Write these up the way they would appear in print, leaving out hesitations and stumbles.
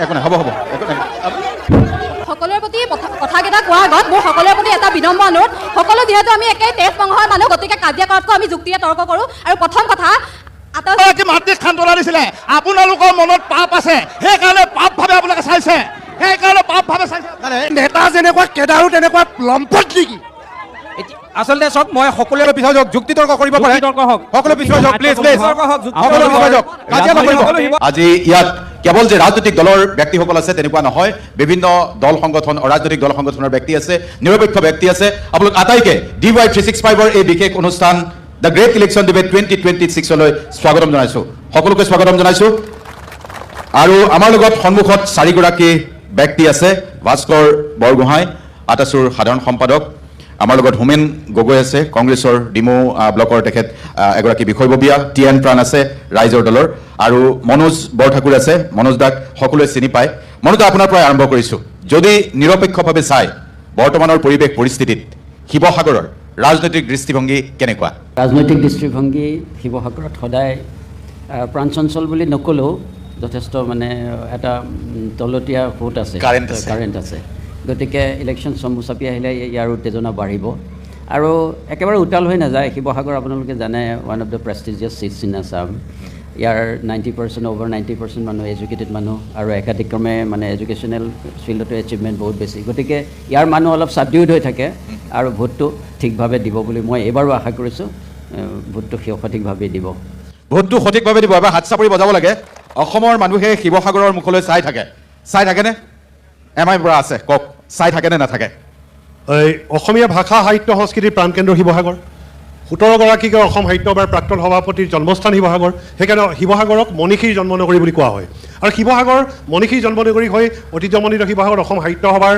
একো নাই, হ'ব একো নাই। সকলোৰে প্ৰতি কথাকেইটা কোৱাৰ আগত মোৰ সকলোৰে প্ৰতি এটা বিনম্ৰ অনুৰোধ, সকলো যিহেতু আমি একেই তেজ বংশৰ মানুহ, গতিকে কাজিয়া কৰাতকৈ আমি যুক্তিৰে তৰ্ক কৰোঁ। আৰু প্ৰথম কথা, মাতৃক সান্তনা দিছিলে, আপোনালোকৰ মনত পাপ আছে, সেইকাৰণে পাপ ভাৱে আপোনালোকে চাইছে, সেইকাৰণে পাপ ভাৱে চাইছে। নেতা যেনেকুৱা কেদাৰো তেনেকুৱা লম্পট নেকি? আচলতে চব মই সকলোৰে পিছুৱাই যাওক, যুক্তি তৰ্ক কৰিব পাৰে, সকলো পিছুৱাই যাওক, প্লিজ প্লিজ, আজি ইয়াত কেৱল যে ৰাজনৈতিক দলৰ ব্যক্তিসকল আছে তেনেকুৱা নহয়, বিভিন্ন দল সংগঠন, অৰাজনৈতিক দল সংগঠনৰ ব্যক্তি আছে, নিৰপেক্ষ ব্যক্তি আছে। আপোনালোক আটাইকে DY 365ৰ এই বিশেষ অনুষ্ঠান দ্য গ্ৰেট ইলেকশ্যন ডিবেট 2026লৈ স্বাগতম জনাইছোঁ, সকলোকে স্বাগতম জনাইছোঁ। আৰু আমাৰ লগত সন্মুখত চাৰিগৰাকী ব্যক্তি আছে। ভাস্কৰ বৰগোহাঁই, আটাচুৰ সাধাৰণ সম্পাদক, আমাৰ লগত হোমেন গগৈ আছে, কংগ্ৰেছৰ ডিমৌ ব্লকৰ তেখেত এগৰাকী বিষয়ববীয়া, TN প্ৰাণ আছে ৰাইজৰ দলৰ, আৰু মনোজ বৰঠাকুৰ আছে। মনোজ দাক সকলোৱে চিনি পায়। মনোজ দা, আপোনাৰ পৰাই আৰম্ভ কৰিছোঁ। যদি নিৰপেক্ষভাৱে চাই বৰ্তমানৰ পৰিৱেশ পৰিস্থিতিত শিৱসাগৰৰ ৰাজনৈতিক দৃষ্টিভংগী কেনেকুৱা? ৰাজনৈতিক দৃষ্টিভংগী শিৱসাগৰত সদায় প্ৰাণচঞ্চল বুলি নক'লেও যথেষ্ট মানে এটা তলতীয়া ভোট আছে, কাৰেণ্ট আছে। গতিকে ইলেকশ্যন চমু চাপি আহিলে ইয়াৰ উত্তেজনা বাঢ়িব আৰু একেবাৰে উত্তাল হৈ নাযায়। শিৱসাগৰ আপোনালোকে জানে, one of the prestigious cities in Assam. ইয়াৰ 90% অভাৰ 90% মানুহ এডুকেটেড মানুহ, আৰু একাধিক্ৰমে মানে এডুকেশ্যনেল ফিল্ডতো এচিভমেণ্ট বহুত বেছি। গতিকে ইয়াৰ মানুহ অলপ ছাবডিউড হৈ থাকে আৰু ভোটটো ঠিকভাৱে দিব বুলি মই এইবাৰো আশা কৰিছোঁ। ভোটটো সঠিকভাৱে দিব, ভোটটো সঠিকভাৱে দিব। এবাৰ হাত চাপৰি বজাব লাগে। অসমৰ মানুহে শিৱসাগৰৰ মুখলৈ চাই থাকেনে? MI পৰা আছে, কওক, চাই থাকে নে নাথাকে? অসমীয়া ভাষা সাহিত্য সংস্কৃতিৰ প্ৰাণকেন্দ্ৰ শিৱসাগৰ। 17গৰাকীকে অসম সাহিত্য সভাৰ প্ৰাক্তন সভাপতিৰ জন্মস্থান শিৱসাগৰ। সেইকাৰণে শিৱসাগৰক মনীষীৰ জন্মনগৰী বুলি কোৱা হয়। আৰু শিৱসাগৰ মনীষীৰ জন্মনগৰী হৈ ঐতিহ্যমণ্ডিত শিৱসাগৰ অসম সাহিত্য সভাৰ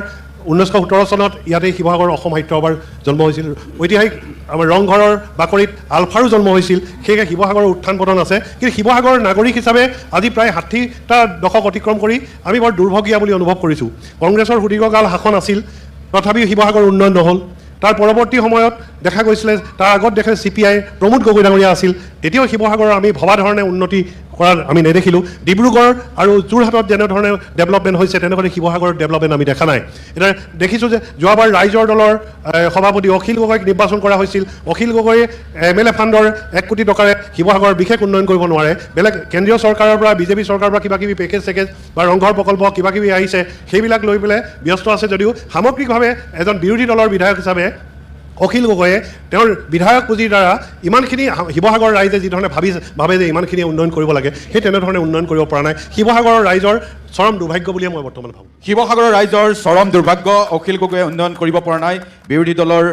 1917 চনত ইয়াতে শিৱসাগৰ অসম সাহিত্য সভাৰ জন্ম হৈছিল। ঐতিহাসিক আমাৰ ৰংঘৰৰ বাকৰিত আলফাৰো জন্ম হৈছিল। সেয়েহে শিৱসাগৰৰ উত্থান পতন আছে। কিন্তু শিৱসাগৰৰ নাগৰিক হিচাপে আজি প্ৰায় 60টা দশক অতিক্ৰম কৰি আমি বৰ দুৰ্ভগীয়া বুলি অনুভৱ কৰিছোঁ। কংগ্ৰেছৰ সুদীৰ্ঘকাল শাসন আছিল, তথাপিও শিৱসাগৰ উন্নয়ন নহ'ল। তাৰ পৰৱৰ্তী সময়ত দেখা গৈছিলে, তাৰ আগত দেখে CPI প্ৰমোদ গগৈ ডাঙৰীয়া আছিল, তেতিয়াও শিৱসাগৰৰ আমি ভবা ধৰণে উন্নতি কৰা আমি নেদেখিলোঁ। ডিব্ৰুগড় আৰু যোৰহাটত যেনেধৰণে ডেভেলপমেণ্ট হৈছে তেনেধৰণে শিৱসাগৰৰ ডেভেলপমেণ্ট আমি দেখা নাই। এতিয়া দেখিছোঁ যে যোৱাবাৰ ৰাইজৰ দলৰ সভাপতি অখিল গগৈক নিৰ্বাচন কৰা হৈছিল। অখিল গগৈয়ে MLA ফাণ্ডৰ 1 কোটি টকাৰে শিৱসাগৰৰ বিশেষ উন্নয়ন কৰিব নোৱাৰে। বেলেগ কেন্দ্ৰীয় চৰকাৰৰ পৰা, বিজেপি চৰকাৰৰ পৰা কিবাকিবি পেকেজ বা ৰংঘৰ প্ৰকল্প কিবাকিবি আহিছে, সেইবিলাক লৈ পেলাই ব্যস্ত আছে যদিও সামগ্ৰিকভাৱে এজন বিৰোধী দলৰ বিধায়ক হিচাপে অখিল গগৈয়ে তেওঁৰ বিধায়ক পুঁজিৰ দ্বাৰা ইমানখিনি শিৱসাগৰ ৰাইজে যিধৰণে ভাবে যে ইমানখিনি উন্নয়ন কৰিব লাগে, সেই তেনেধৰণে উন্নয়ন কৰিব পৰা নাই। শিৱসাগৰৰ ৰাইজৰ চৰম দুৰ্ভাগ্য বুলিয়ে মই বৰ্তমান ভাবোঁ। শিৱসাগৰৰ ৰাইজৰ চৰম দুৰ্ভাগ্য, অখিল গগৈয়ে উন্নয়ন কৰিব পৰা নাই, বিৰোধী দলৰ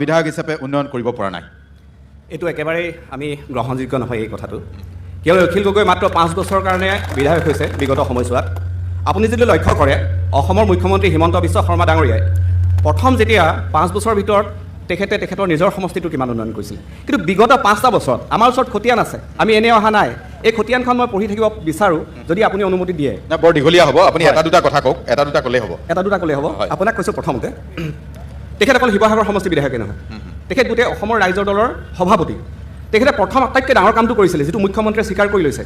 বিধায়ক হিচাপে উন্নয়ন কৰিব পৰা নাই। এইটো একেবাৰেই আমি গ্ৰহণযোগ্য নহয় এই কথাটো। কিয়নো অখিল গগৈ মাত্ৰ 5 বছৰৰ কাৰণে বিধায়ক হৈছে বিগত সময়ছোৱাত। আপুনি যদি লক্ষ্য কৰে, অসমৰ মুখ্যমন্ত্ৰী হিমন্ত বিশ্ব শৰ্মা ডাঙৰীয়াই প্ৰথম যেতিয়া 5 বছৰৰ ভিতৰত তেখেতৰ নিজৰ সমষ্টিটো কিমান উন্নয়ন কৰিছিল। কিন্তু বিগত 5টা বছৰত আমাৰ ওচৰত খতিয়ান আছে, আমি এনেই অহা নাই। এই খতিয়ানখন মই পঢ়ি থাকিব বিচাৰোঁ, যদি আপুনি অনুমতি দিয়ে। বৰ দীঘলীয়া হ'ব, আপুনি এটা দুটা কথা কওক, এটা দুটা ক'লেই হ'ব। আপোনাক কৈছোঁ, প্ৰথমতে তেখেত অকল শিৱসাগৰ সমষ্টি বিধায়কে নহয়, তেখেত গোটেই অসমৰ ৰাইজৰ দলৰ সভাপতি। তেখেতে প্ৰথম আটাইতকৈ ডাঙৰ কামটো কৰিছিলে, যিটো মুখ্যমন্ত্ৰীয়ে স্বীকাৰ কৰি লৈছে,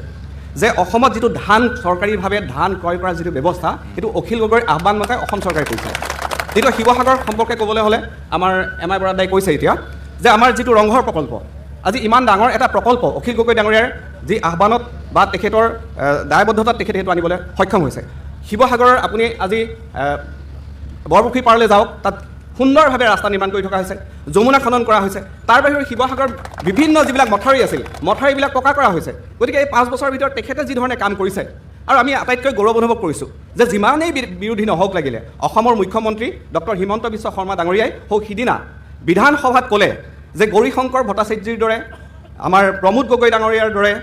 যে অসমত যিটো চৰকাৰীভাৱে ধান ক্ৰয় কৰাৰ যিটো ব্যৱস্থা, সেইটো অখিল গগৈৰ আহ্বান মতে অসম চৰকাৰে কৰিছে। যিটো শিৱসাগৰ সম্পৰ্কে ক'বলৈ হ'লে আমাৰ MI বৰাদাই কৈছে এতিয়া যে আমাৰ যিটো ৰংঘৰ প্ৰকল্প, আজি ইমান ডাঙৰ এটা প্ৰকল্প অখিল গগৈ ডাঙৰীয়াৰ যি আহ্বানত বা তেখেতৰ দায়বদ্ধতাত তেখেতে সেইটো আনিবলৈ সক্ষম হৈছে। শিৱসাগৰৰ আপুনি আজি বৰপুখুৰী পাৰলৈ যাওক, তাত সুন্দৰভাৱে ৰাস্তা নিৰ্মাণ কৰি থকা হৈছে, যমুনা খনন কৰা হৈছে। তাৰ বাহিৰে শিৱসাগৰৰ বিভিন্ন যিবিলাক মথাউৰি আছিল, মথাউৰিবিলাক পকা কৰা হৈছে। গতিকে এই 5 বছৰৰ ভিতৰত তেখেতে যিধৰণে কাম কৰিছে, আৰু আমি আটাইতকৈ গৌৰৱ অনুভৱ কৰিছোঁ যে যিমানেই বিৰোধী নহওক লাগিলে, অসমৰ মুখ্যমন্ত্ৰী ডক্টৰ হিমন্ত বিশ্ব শৰ্মা ডাঙৰীয়াই সিদিনা বিধানসভাত ক'লে যে গৌৰীশংকৰ ভট্টাচাৰ্যৰ দৰে, আমাৰ প্ৰমোদ গগৈ ডাঙৰীয়াৰ দৰে,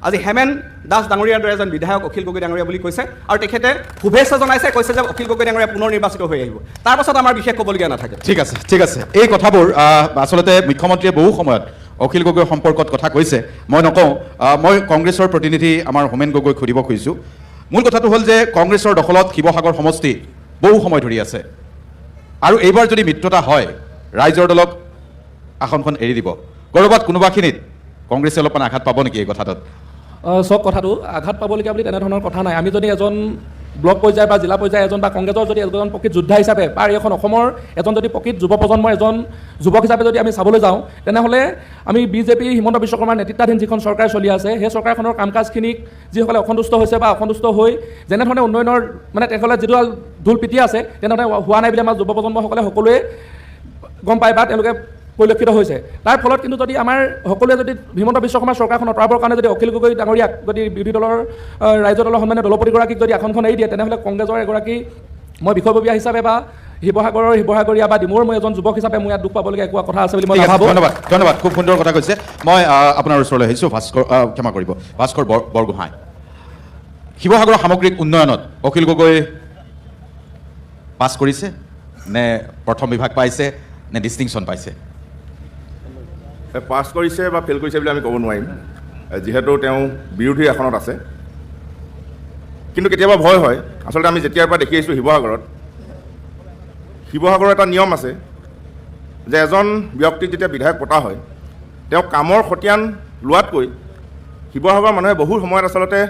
আজি হেমেন দাস ডাঙৰীয়াৰ দৰে এজন বিধায়ক অখিল গগৈ ডাঙৰীয়া বুলি কৈছে। আৰু তেখেতে শুভেচ্ছা জনাইছে, কৈছে যে অখিল গগৈ ডাঙৰীয়া পুনৰ নিৰ্বাচিত হৈ আহিব। তাৰপাছত আমাৰ বিশেষ ক'বলগীয়া নাথাকে। ঠিক আছে। এই কথাবোৰ আচলতে মুখ্যমন্ত্ৰীয়ে বহু সময়ত অখিল গগৈ সম্পৰ্কত কথা কৈছে, মই নকওঁ। মই কংগ্ৰেছৰ প্ৰতিনিধি আমাৰ হোমেন গগৈক সুধিব খুজিছোঁ। মূল কথাটো হ'ল যে কংগ্ৰেছৰ দখলত শিৱসাগৰ সমষ্টি বহু সময় ধৰি আছে, আৰু এইবাৰ যদি মিত্ৰতা হয়, ৰাইজৰ দলক আসনখন এৰি দিব। ক'ৰবাত কোনোবাখিনিত কংগ্ৰেছে অলপমান আঘাত পাব নেকি এই কথাটোত? চব কথাটো আঘাত পাবলগীয়া বুলি তেনেধৰণৰ কথা নাই। আমি যদি এজন ব্লক পৰ্যায় বা জিলা পৰ্যায় এজন বা কংগ্ৰেছৰ যদি এজন প্ৰকৃত যোদ্ধা হিচাপে বা এইখন অসমৰ এজন যদি প্ৰকৃত যুৱ প্ৰজন্মৰ এজন যুৱক হিচাপে যদি আমি চাবলৈ যাওঁ তেনেহ'লে আমি বিজেপি হিমন্ত বিশ্ব শৰ্মাৰ নেতৃত্বাধীন যিখন চৰকাৰ চলি আছে সেই চৰকাৰখনৰ কাম কাজখিনিক যিসকলে অসন্তুষ্ট হৈছে বা অসন্তুষ্ট হৈ যেনেধৰণে উন্নয়নৰ মানে তেখেতসকলে যিটো ঢোল পিটি আছে তেনেধৰণে হোৱা নাই বুলি আমাৰ যুৱ প্ৰজন্মসকলে সকলোৱে গম পায় বা তেওঁলোকে পৰিলক্ষিত হৈছে তাৰ ফলত কিন্তু যদি আমাৰ সকলোৱে যদি হিমন্ত বিশ্ব শৰ্মাৰ চৰকাৰখন আঁতৰাবৰ কাৰণে যদি অখিল গগৈ ডাঙৰীয়াক যদি বিৰোধী দলৰ ৰাজ্য দলৰ সন্মানীয় দলপতিগৰাকীক যদি আসনখন এৰি দিয়ে তেনেহ'লে কংগ্ৰেছৰ এগৰাকী মই বিষয়ববীয়া হিচাপে বা শিৱসাগৰীয়া বা ডিমৌৰ মই এজন যুৱক হিচাপে মই ইয়াত দুখ পাবলগীয়া একো কথা আছে বুলি মই নাভাবোঁ। ধন্যবাদ খুব সুন্দৰ কথা কৈছে। মই আপোনাৰ ওচৰলৈ আহিছোঁ ক্ষমা কৰিব ভাস্কৰ বৰগোহাঁই। শিৱসাগৰৰ সামগ্ৰিক উন্নয়নত অখিল গগৈ পাছ কৰিছে নে প্ৰথম বিভাগ পাইছে নে ডিষ্টিংশ্যন পাইছে? পাছ কৰিছে বা ফেইল কৰিছে বুলি আমি ক'ব নোৱাৰিম, যিহেতু তেওঁ বিৰোধী আসনত আছে। কিন্তু কেতিয়াবা ভয় হয়, আচলতে আমি যেতিয়াৰ পৰা দেখি আহিছোঁ শিৱসাগৰৰ এটা নিয়ম আছে যে এজন ব্যক্তিক যেতিয়া বিধায়ক পতা হয় তেওঁ কামৰ খতিয়ান লোৱাতকৈ শিৱসাগৰৰ মানুহে বহু সময়ত আচলতে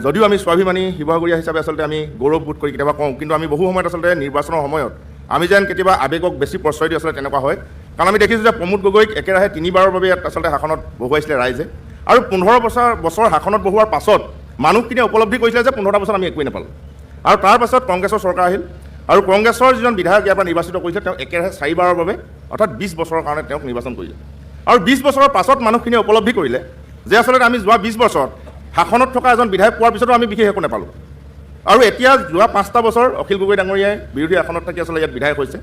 যদিও আমি স্বাভিমানী শিৱসাগৰীয়া হিচাপে আচলতে আমি গৌৰৱবোধ কৰি কেতিয়াবা কওঁ, কিন্তু আমি বহু সময়ত আচলতে নিৰ্বাচনৰ সময়ত আমি যেন কেতিয়াবা আৱেগক বেছি প্ৰশ্ৰয় দি আচলতে তেনেকুৱা হয়। কাৰণ আমি দেখিছোঁ যে প্ৰমোদ গগৈক একেৰাহে 3বাৰৰ বাবে আচলতে শাসনত বহুৱাইছিলে ৰাইজে, আৰু 15 বছৰ শাসনত বহুৱাৰ পাছত মানুহখিনিয়ে উপলব্ধি কৰিছিলে যে 15টা বছৰ আমি একোৱেই নাপালোঁ। আৰু তাৰ পাছত কংগ্ৰেছৰ চৰকাৰ আহিল আৰু কংগ্ৰেছৰ যিজন বিধায়ক ইয়াৰ পৰা নিৰ্বাচিত কৰিছিলে তেওঁ একেৰাহে 4বাৰৰ বাবে অৰ্থাৎ 20 বছৰৰ কাৰণে তেওঁক নিৰ্বাচন কৰিলে। আৰু 20 বছৰৰ পাছত মানুহখিনিয়ে উপলব্ধি কৰিলে যে আচলতে আমি যোৱা 20 বছৰত শাসনত থকা এজন বিধায়ক পোৱাৰ পিছতো আমি বিশেষ একো নাপালোঁ। আৰু এতিয়া যোৱা 5টা বছৰ অখিল গগৈ ডাঙৰীয়াই বিৰোধী আসনত থাকি আচলতে ইয়াত বিধায়ক হৈছে।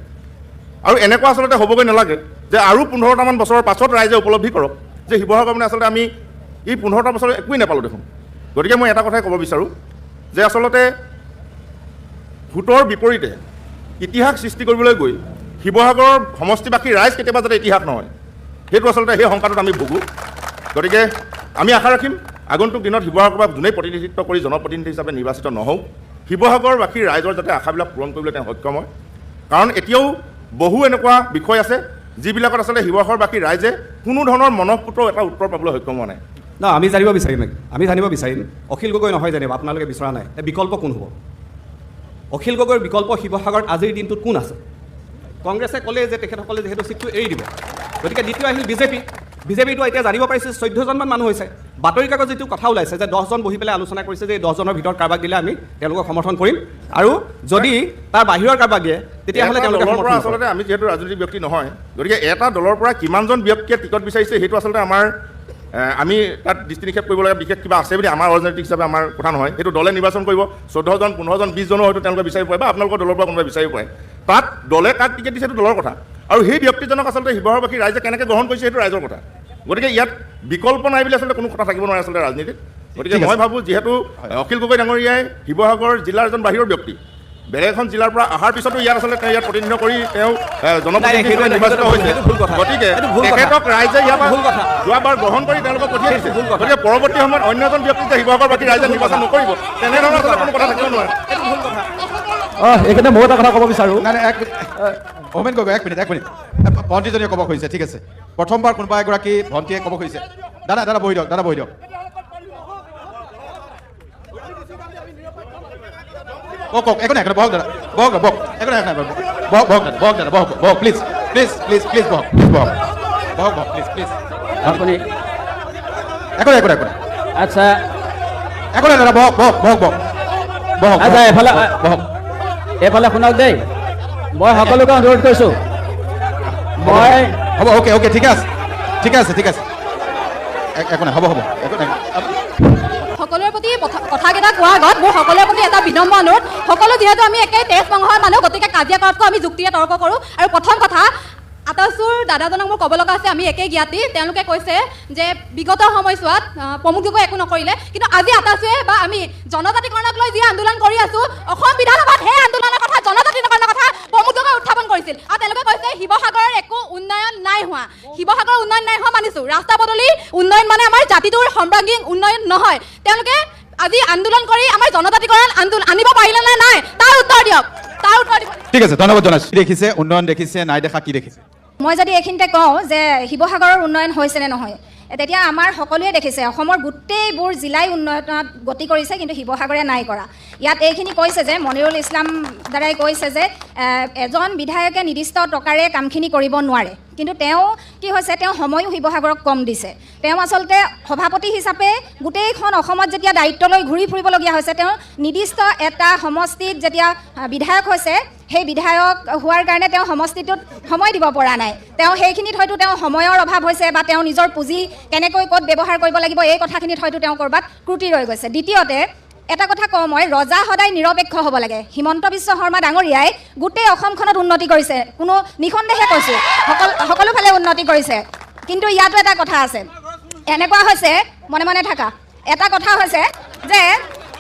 আৰু এনেকুৱা আচলতে হ'বগৈ নালাগে যে আৰু 15টামান বছৰৰ পাছত ৰাইজে উপলব্ধি কৰক যে শিৱসাগৰ মানে আচলতে আমি এই 15টা বছৰ একোৱেই নাপালোঁ দেখোন। গতিকে মই এটা কথাই ক'ব বিচাৰোঁ যে আচলতে ভোটৰ বিপৰীতে ইতিহাস সৃষ্টি কৰিবলৈ গৈ শিৱসাগৰৰ সমষ্টিবাসী ৰাইজ কেতিয়াবা যাতে ইতিহাস নহয়, সেইটো আচলতে সেই শংকাটোত আমি ভুগোঁ। গতিকে আমি আশা ৰাখিম আগন্তুক দিনত শিৱসাগৰৰ পৰা যোনেই প্ৰতিনিধিত্ব কৰি জনপ্ৰতিনিধি হিচাপে নিৰ্বাচিত নহওক, শিৱসাগৰবাসী ৰাইজৰ যাতে আশাবিলাক পূৰণ কৰিবলৈ তেওঁ সক্ষম হয়। কাৰণ এতিয়াও বহু এনেকুৱা বিষয় আছে যিবিলাকত আচলতে শিৱসাগৰবাসী ৰাইজে কোনো ধৰণৰ মনঃপূত এটা উত্তৰ পাবলৈ সক্ষম হোৱা নাই। আমি জানিব বিচাৰিম অখিল গগৈ নহয় জানিব আপোনালোকে বিচৰা নাই, বিকল্প কোন হ'ব? অখিল গগৈৰ বিকল্প শিৱসাগৰত আজিৰ দিনটোত কোন আছে? কংগ্ৰেছে ক'লে যে তেখেতসকলে যিহেতু চিটটো এৰি দিব, গতিকে দ্বিতীয় আহিল বিজেপিটো এতিয়া জানিব পাৰিছে 14জনমান মানুহ হৈছে। বাতৰি কাকত যিটো কথা ওলাইছে যে 10জন বহি পেলাই আলোচনা কৰিছে যে এই 10জনৰ ভিতৰত কাৰোবাক দিলে আমি তেওঁলোকক সমৰ্থন কৰিম, আৰু যদি তাৰ বাহিৰৰ কাৰোবাক দিয়ে তেতিয়াহ'লে তেওঁলোকে দলৰ পৰা আচলতে আমি যিহেতু ৰাজনৈতিক ব্যক্তি নহয়, গতিকে এটা দলৰ পৰা কিমানজন ব্যক্তিয়ে টিকট বিচাৰিছে সেইটো আচলতে আমাৰ আমি তাত দৃষ্টি নিক্ষেপ কৰিব লাগে বিশেষ কিবা আছে বুলি আমাৰ ৰাজনৈতিক হিচাপে আমাৰ কথা নহয়। সেইটো দলে নিৰ্বাচন কৰিব, 14জন 15জন 20জনো হয়তো তেওঁলোকে বিচাৰি পায় বা আপোনালোকৰ দলৰ পৰা কোনোবাই বিচাৰি পায়। তাত দলে কাক টিকেট দিছে সেইটো দলৰ কথা, আৰু সেই ব্যক্তিজনক আচলতে শিৱসাগৰবাসী ৰাইজে কেনেকৈ গ্ৰহণ কৰিছে সেইটো ৰাইজৰ কথা। গতিকে ইয়াত বিকল্প নাই বুলি আচলতে কোনো কথা থাকিব নোৱাৰে আচলতে ৰাজনীতিত। গতিকে মই ভাবোঁ যিহেতু অখিল গগৈ ডাঙৰীয়াই শিৱসাগৰ জিলাৰ এজন বাহিৰৰ ব্যক্তি, বেলেগ এখন জিলাৰ পৰা অহাৰ পিছতো ইয়াত আচলতে তেওঁ ইয়াত প্ৰতিনিধিত্ব কৰি তেওঁ জনপ্ৰতিনিধি হিচাপে নিৰ্বাচিত হৈছে। গতিকে তেখেতক ৰাইজে ইয়াৰ যোৱাবাৰ গ্ৰহণ কৰি তেওঁলোকক পঠিয়াই দিছে। গতিকে পৰৱৰ্তী সময়ত অন্য এজন ব্যক্তি যে শিৱসাগৰবাসী ৰাইজে নিৰ্বাচন নকৰিব তেনেধৰণৰ আচলতে কোনো কথা থাকিব নোৱাৰে। এইকাৰণে মই এটা কথা ক'ব বিচাৰোঁ। হোমেন গগৈ এক মিনিট ভণ্টিজনীয়ে ক'ব খুজিছে, ঠিক আছে। প্ৰথমবাৰ কোনোবা এগৰাকী ভণ্টিয়ে ক'ব খুজিছে। দাদা বহি দিয়ক, দাদা বহি দিয়ক। কওক একো নাই, বহক দাদা, বহক একো নাই, বহক দাদা, বহক প্লিজ বহক প্লিজ। আপুনি একো নাই আচ্ছা একো নাই দাদা, বহক আচ্ছা এইফালে শুনক দেই, মই সকলোকে অনুৰোধ কৰিছোঁ, মই হ'ব অ'কে ঠিক আছে একো নাই, হ'ব একো নাই। সকলোৰে প্ৰতি কথাকেইটা কোৱাৰ আগত মোৰ সকলোৰে প্ৰতি এটা বিনম্ৰ অনুৰোধ, সকলো যিহেতু আমি একেই তেজ বংশৰ মানুহ, গতিকে কাজিয়া কৰাতকৈ আমি যুক্তিৰে তৰ্ক কৰোঁ। আৰু প্ৰথম কথা, আটাইচোৰ দাদাজনক মোৰ ক'ব লগা আছে, আমি একেই জ্ঞাতি। তেওঁলোকে কৈছে যে বিগত সময়ছোৱাত প্ৰমোদ গগৈ একো নকৰিলে, কিন্তু আজি আটাইচোৱে বা আমি জনজাতিকৰণক লৈ যি আন্দোলন কৰি আছোঁ, অসম বিধানসভাত সেই আন্দোলনৰ কথা, জনজাতিকৰণৰ কথা প্ৰমোদ গগৈ উত্থাপন কৰিছিল। আৰু তেওঁলোকে কৈছে শিৱসাগৰৰ একো উন্নয়ন নাই হোৱা। শিৱসাগৰৰ উন্নয়ন নাই হোৱা মানিছোঁ, ৰাস্তা পদূলি উন্নয়ন মানে আমাৰ জাতিটোৰ সৰ্বাংগীন উন্নয়ন নহয়। তেওঁলোকে আজি আন্দোলন কৰি আমাৰ জনজাতিকৰণ আনিব পাৰিলে নে নাই তাৰ উত্তৰ দিয়ক। ঠিক আছে, ধন্যবাদ জনাইছোঁ। দেখিছে উন্নয়ন দেখিছে, নাই দেখা কি দেখিছে? মই যদি এইখিনিতে কওঁ যে শিৱসাগৰৰ উন্নয়ন হৈছে নে নহয়, তেতিয়া আমাৰ সকলোৱে দেখিছে অসমৰ গোটেইবোৰ জিলাই উন্নয়নত গতি কৰিছে, কিন্তু শিৱসাগৰে নাই কৰা। ইয়াত এইখিনি কৈছে যে মনিৰুল ইছলাম দ্বাৰাই কৈছে যে এজন বিধায়কে নিৰ্দিষ্ট টকাৰে কামখিনি কৰিব নোৱাৰে, কিন্তু তেওঁ কি হৈছে, তেওঁ সময়ো শিৱসাগৰক কম দিছে। তেওঁ আচলতে সভাপতি হিচাপে গোটেইখন অসমত যেতিয়া দায়িত্ব লৈ ঘূৰি ফুৰিবলগীয়া হৈছে, তেওঁ নিৰ্দিষ্ট এটা সমষ্টিত যেতিয়া বিধায়ক হৈছে, সেই বিধায়ক হোৱাৰ কাৰণে তেওঁ সমষ্টিটোত সময় দিব পৰা নাই। তেওঁ সেইখিনিত হয়তো তেওঁ সময়ৰ অভাৱ হৈছে বা তেওঁ নিজৰ পুঁজি কেনেকৈ ক'ত ব্যৱহাৰ কৰিব লাগিব এই কথাখিনিত হয়তো তেওঁ ক'ৰবাত ক্ৰুটি ৰৈ গৈছে। দ্বিতীয়তে এটা কথা কওঁ মই, ৰজা সদায় নিৰপেক্ষ হ'ব লাগে। হিমন্ত বিশ্ব শৰ্মা ডাঙৰীয়াই গোটেই অসমখনত উন্নতি কৰিছে, কোনো নিঃসন্দেহে কৈছোঁ, সকলোফালে উন্নতি কৰিছে। কিন্তু ইয়াতো এটা কথা আছে, এনেকুৱা হৈছে মনে মনে থাকা, এটা কথা হৈছে যে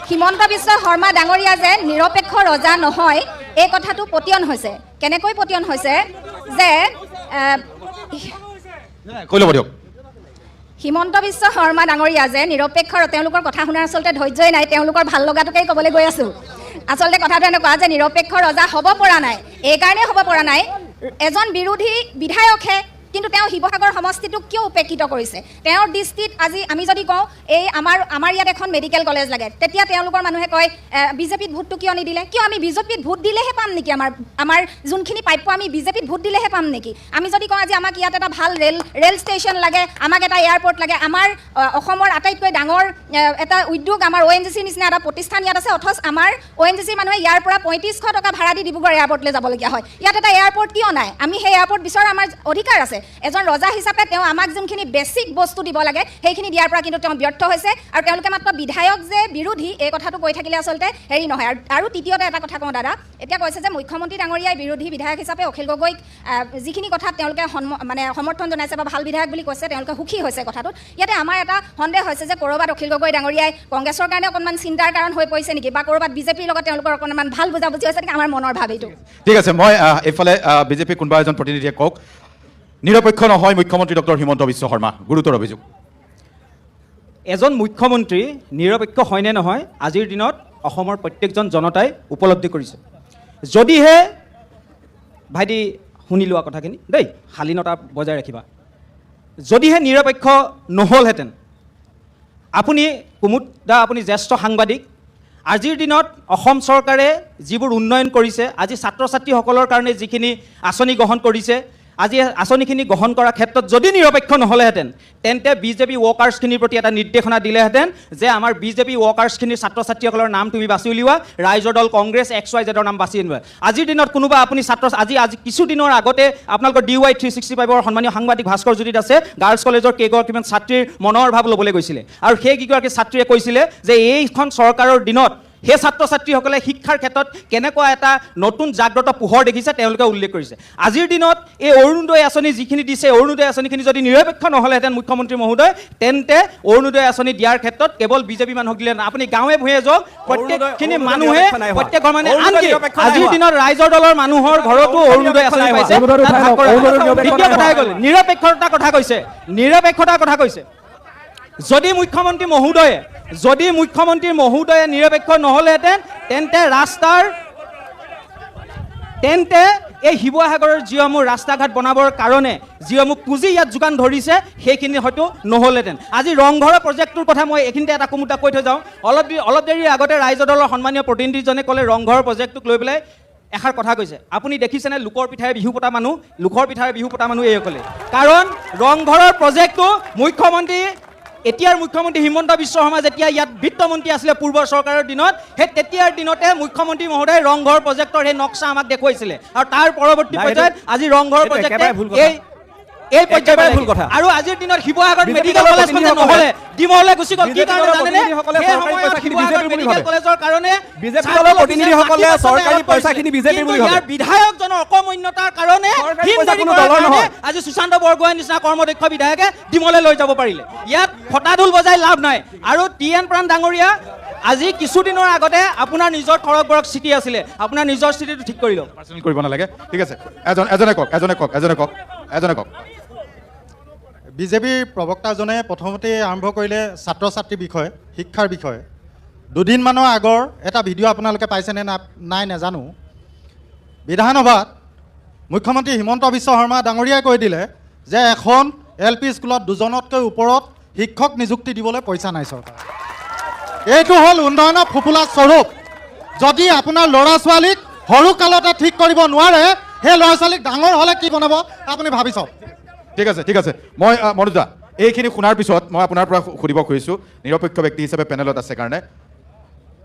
হিমন্ত বিশ্ব শৰ্মা ডাঙৰীয়া যে নিৰপেক্ষ ৰজা নহয়, এই কথাটো পতিয়ন হৈছে। কেনেকৈ পতিয়ন হৈছে যে কৈ ল'ব দিয়ক। হিমন্ত বিশ্ব শৰ্মা ডাঙৰীয়া যে নিৰপেক্ষ, তেওঁলোকৰ কথা শুনাৰ আচলতে ধৈৰ্যই নাই, তেওঁলোকৰ ভাল লগাটোকেই ক'বলৈ গৈ আছোঁ। আচলতে কথাটো এনেকুৱা যে নিৰপেক্ষ ৰজা হ'ব পৰা নাই, এইকাৰণেই হ'ব পৰা নাই, এজন বিৰোধী বিধায়কহে, কিন্তু তেওঁ শিৱসাগৰ সমষ্টিটোক কিয় উপেক্ষিত কৰিছে? তেওঁৰ দৃষ্টিত আজি আমি যদি কওঁ এই আমাৰ ইয়াত এখন মেডিকেল কলেজ লাগে, তেতিয়া তেওঁলোকৰ মানুহে কয় বিজেপিত ভোটটো কিয় নিদিলে? কিয় আমি বিজেপিত ভোট দিলেহে পাম নেকি? আমাৰ যোনখিনি প্ৰাপ্য আমি বিজেপিত ভোট দিলেহে পাম নেকি? আমি যদি কওঁ আজি আমাক ইয়াত এটা ভাল ৰেল ষ্টেচন লাগে, আমাক এটা এয়াৰপৰ্ট লাগে, আমাৰ অসমৰ আটাইতকৈ ডাঙৰ এটা উদ্যোগ আমাৰ ONGC নিচিনা এটা প্ৰতিষ্ঠান ইয়াত আছে, অথচ আমাৰ ONGC মানুহে ইয়াৰ পৰা 3500 টকা ভাড়া দি ডিব্ৰুগড় এয়াৰপৰ্টলৈ যাবলগীয়া হয়। ইয়াত এটা এয়াৰপৰ্ট কিয় নাই? আমি সেই এয়াৰপৰ্ট বিচৰাৰ আমাৰ অধিকাৰ আছে। এজন ৰজা হিচাপে তেওঁ আমাক যোনখিনি বেছিক বস্তু দিব লাগে সেইখিনি দিয়াৰ পৰা কিন্তু তেওঁ ব্যৰ্থ হৈছে, আৰু তেওঁলোকে মাত্ৰ বিধায়ক যে বিৰোধী এই কথাটো কৈ থাকিলে আচলতে হেৰি নহয়। আৰু তৃতীয়তে এটা কথা কওঁ দাদা, এতিয়া কৈছে যে মুখ্যমন্ত্ৰী ডাঙৰীয়াই বিৰোধী বিধায়ক হিচাপে অখিল গগৈক যিখিনি কথাত তেওঁলোকে মানে সমৰ্থন জনাইছে বা ভাল বিধায়ক বুলি কৈছে, তেওঁলোকে সুখী হৈছে কথাটোত। ইয়াতে আমাৰ এটা সন্দেহ হৈছে যে ক'ৰবাত অখিল গগৈ ডাঙৰীয়াই কংগ্ৰেছৰ কাৰণে অকণমান চিন্তাৰ কাৰণ হৈ পৰিছে নেকি, বা ক'ৰবাত বিজেপিৰ লগত তেওঁলোকৰ অকণমান ভাল বুজাবুজি হৈছে নেকি, আমাৰ মনৰ ভাৱ এইটো। ঠিক আছে, মই এইফালে বিজেপি কোনোবা এজন প্ৰতিনিধিয়ে কওক। নিৰপেক্ষ নহয় মুখ্যমন্ত্ৰী ডক্টৰ হিমন্ত বিশ্ব শৰ্মা, গুৰুতৰ অভিযোগ। এজন মুখ্যমন্ত্ৰী নিৰপেক্ষ হয়নে নহয় আজিৰ দিনত অসমৰ প্ৰত্যেকজন জনতাই উপলব্ধি কৰিছে। যদিহে ভাইটি শুনি লোৱা কথাখিনি দেই, শালীনতা বজাই ৰাখিবা, যদিহে নিৰপেক্ষ নহ'লহেঁতেন, আপুনি কুমুদ দা আপুনি জ্যেষ্ঠ সাংবাদিক, আজিৰ দিনত অসম চৰকাৰে যিবোৰ উন্নয়ন কৰিছে, আজি ছাত্ৰ ছাত্ৰীসকলৰ কাৰণে যিখিনি আঁচনি গ্ৰহণ কৰিছে, আজি আঁচনিখিনি গ্ৰহণ কৰাৰ ক্ষেত্ৰত যদি নিৰপেক্ষ নহ'লেহেঁতেন, তেন্তে বিজেপি ৱৰ্কাৰ্ছখিনিৰ প্ৰতি এটা নিৰ্দেশনা দিলেহেঁতেন যে আমাৰ বিজেপি ৱৰ্কাৰ্ছখিনিৰ ছাত্ৰ ছাত্ৰীসকলৰ নাম তুমি বাছি উলিওৱা, ৰাইজৰ দল কংগ্ৰেছ XYZৰ নাম বাছি উলিওৱা। আজিৰ দিনত কোনোবা আপুনি আজি কিছুদিনৰ আগতে আপোনালোকৰ DY 365ৰ সন্মানীয় সাংবাদিক ভাস্কৰ জ্যোতি দাসে গাৰ্লছ কলেজৰ কেইগৰাকীমান ছাত্ৰীৰ মনৰ ভাৱ ল'বলৈ গৈছিলে, আৰু সেই কেইগৰাকী ছাত্ৰীয়ে কৈছিলে যে এইখন চৰকাৰৰ দিনত সেই ছাত্ৰ ছাত্ৰীসকলে শিক্ষাৰ ক্ষেত্ৰত কেনেকুৱা এটা নতুন জাগ্ৰত পোহৰ দেখিছে তেওঁলোকে উল্লেখ কৰিছে। আজিৰ দিনত এই অৰুণোদয় আঁচনি যিখিনি দিছে, অৰুণোদয় আঁচনিখিনি যদি নিৰপেক্ষ নহ'লেহেঁতেন মুখ্যমন্ত্ৰী মহোদয়, তেন্তে অৰুণোদয় আঁচনি দিয়াৰ ক্ষেত্ৰত কেৱল বিজেপি মানুহক দিলে নহয়, আপুনি গাঁৱে ভূঞে যাওক, প্ৰত্যেকখিনি মানুহে প্ৰত্যেক ঘৰ মানে আনকি আজিৰ দিনত ৰাইজৰ দলৰ মানুহৰ ঘৰতো অৰুণোদয় আঁচনি পাইছে। দ্বিতীয় কথাই গ'ল নিৰপেক্ষতাৰ কথা কৈছে, নিৰপেক্ষতাৰ কথা কৈছে। যদি মুখ্যমন্ত্ৰী মহোদয়ে নিৰপেক্ষ নহ'লেহেঁতেন, তেন্তে এই শিৱসাগৰৰ যিসমূহ ৰাস্তা ঘাট বনাবৰ কাৰণে যিসমূহ পুঁজি ইয়াত যোগান ধৰিছে সেইখিনি হয়তো নহ'লহেঁতেন। আজি ৰংঘৰৰ প্ৰজেক্টটোৰ কথা মই এইখিনিতে এটা কুমুটা কৈ থৈ যাওঁ। অলপ দেৰিৰ আগতে ৰাইজৰ দলৰ সন্মানীয় প্ৰতিনিধিজনে ক'লে ৰংঘৰৰ প্ৰজেক্টটোক লৈ পেলাই এষাৰ কথা কৈছে। আপুনি দেখিছেনে লোকৰ পিঠাৰে বিহু পতা মানুহ এইসকলে। কাৰণ ৰংঘৰৰ প্ৰজেক্টটো এতিয়াৰ মুখ্যমন্ত্ৰী হিমন্ত বিশ্ব শৰ্মা যেতিয়া ইয়াত বিত্তমন্ত্ৰী আছিলে পূৰ্বৰ চৰকাৰৰ দিনত, সেই তেতিয়াৰ দিনতে মুখ্যমন্ত্ৰী মহোদয় ৰংঘৰ প্ৰজেক্টৰ সেই নক্সা আমাক দেখুৱাইছিলে, আৰু তাৰ পৰৱৰ্তী পৰ্যায়ত আজি ৰংঘৰ প্ৰজেক্টে এই পৰ্যায়ৰ ভুল কথা। আৰু আজিৰ দিনত শিৱসাগৰ মেডিকেল কলেজখন নহ'লে ডিমৌলে গুচি গ'ল, কি কাৰণে জানেনে? মেডিকেল কলেজৰ কাৰণে ইয়াৰ বিধায়কজনৰ অকৰ্মণ্যতাৰ কাৰণে আজি সুশান্ত বৰগোহাঁইৰ নিচিনা কৰ্মদক্ষ বিধায়কে ডিমৌলে লৈ যাব পাৰিলে। ইয়াত ফটাঢোল বজাই লাভ নাই। আৰু TN প্ৰাণ ডাঙৰীয়া, আজি কিছুদিনৰ আগতে আপোনাৰ নিজৰ খড়গপুৰত স্থিতি আছিলে, আপোনাৰ নিজৰ স্থিতিটো ঠিক কৰি লওক, পাৰ্চনেল কৰিব নালাগে। ঠিক আছে, এজনে কওক। বিজেপিৰ প্ৰবক্তাজনে প্ৰথমতে আৰম্ভ কৰিলে ছাত্ৰ ছাত্ৰীৰ বিষয়ে, শিক্ষাৰ বিষয়ে। দুদিনমানৰ আগৰ এটা ভিডিঅ' আপোনালোকে পাইছেনে নাই নাজানো। বিধানসভাত মুখ্যমন্ত্ৰী হিমন্ত বিশ্ব শৰ্মা ডাঙৰীয়াই কৈ দিলে যে এখন LP স্কুলত 2জনতকৈ ওপৰত শিক্ষক নিযুক্তি দিবলৈ পইচা নাই চৰকাৰ। এইটো হ'ল উন্নয়নৰ ফুপুলা স্বৰূপ। যদি আপোনাৰ ল'ৰা ছোৱালীক সৰুকালতে ঠিক কৰিব নোৱাৰে, সেই ল'ৰা ছোৱালীক ডাঙৰ হ'লে কি বনাব আপুনি ভাবি চাওক। ঠিক আছে, ঠিক আছে। মই মনোজ দা, এইখিনি শুনাৰ পিছত মই আপোনাৰ পৰা সুধিব খুজিছোঁ, নিৰপেক্ষ ব্যক্তি হিচাপে পেনেলত আছে কাৰণে,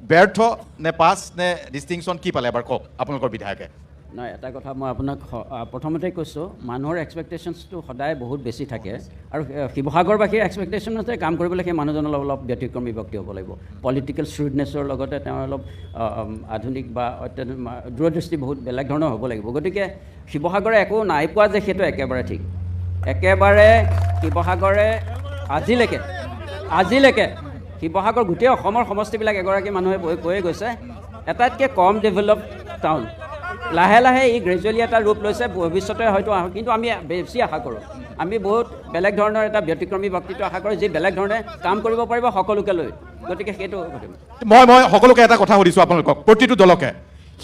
ব্যৰ্থ নে পাছ নে ডিষ্টিংশ্যন কি পালে এবাৰ কওক আপোনালোকৰ বিধায়কে? নহয়, এটা কথা মই আপোনাক প্ৰথমতে কৈছোঁ, মানুহৰ এক্সপেক্টেশ্যনছটো সদায় বহুত বেছি থাকে, আৰু শিৱসাগৰবাসীৰ এক্সপেক্টেশ্যনতে কাম কৰিবলৈ সেই মানুহজন অলপ ব্যতিক্ৰমী ব্যক্তি হ'ব লাগিব। পলিটিকেল শ্ৰুডনেছৰ লগতে তেওঁ অলপ আধুনিক বা দূৰদৃষ্টি বহুত বেলেগ ধৰণৰ হ'ব লাগিব। গতিকে শিৱসাগৰে একো নাই পোৱা যে সেইটো একেবাৰে ঠিক। একেবাৰে শিৱসাগৰে আজিলৈকে শিৱসাগৰ গোটেই অসমৰ সমষ্টিবিলাক এগৰাকী মানুহে কৈয়ে গৈছে এটাতকৈ কম ডেভেলপ টাউন। লাহে লাহে ই গ্ৰেজুৱেলি এটা ৰূপ লৈছে, ভৱিষ্যতে হয়তো কিন্তু আমি বেছি আশা কৰোঁ, আমি বহুত বেলেগ ধৰণৰ এটা ব্যতিক্ৰমী ব্যক্তিত্ব আশা কৰোঁ, যি বেলেগ ধৰণে কাম কৰিব পাৰিব সকলোকে লৈ। গতিকে সেইটো মই সকলোকে এটা কথা সুধিছোঁ আপোনালোকক, প্ৰতিটো দলকে,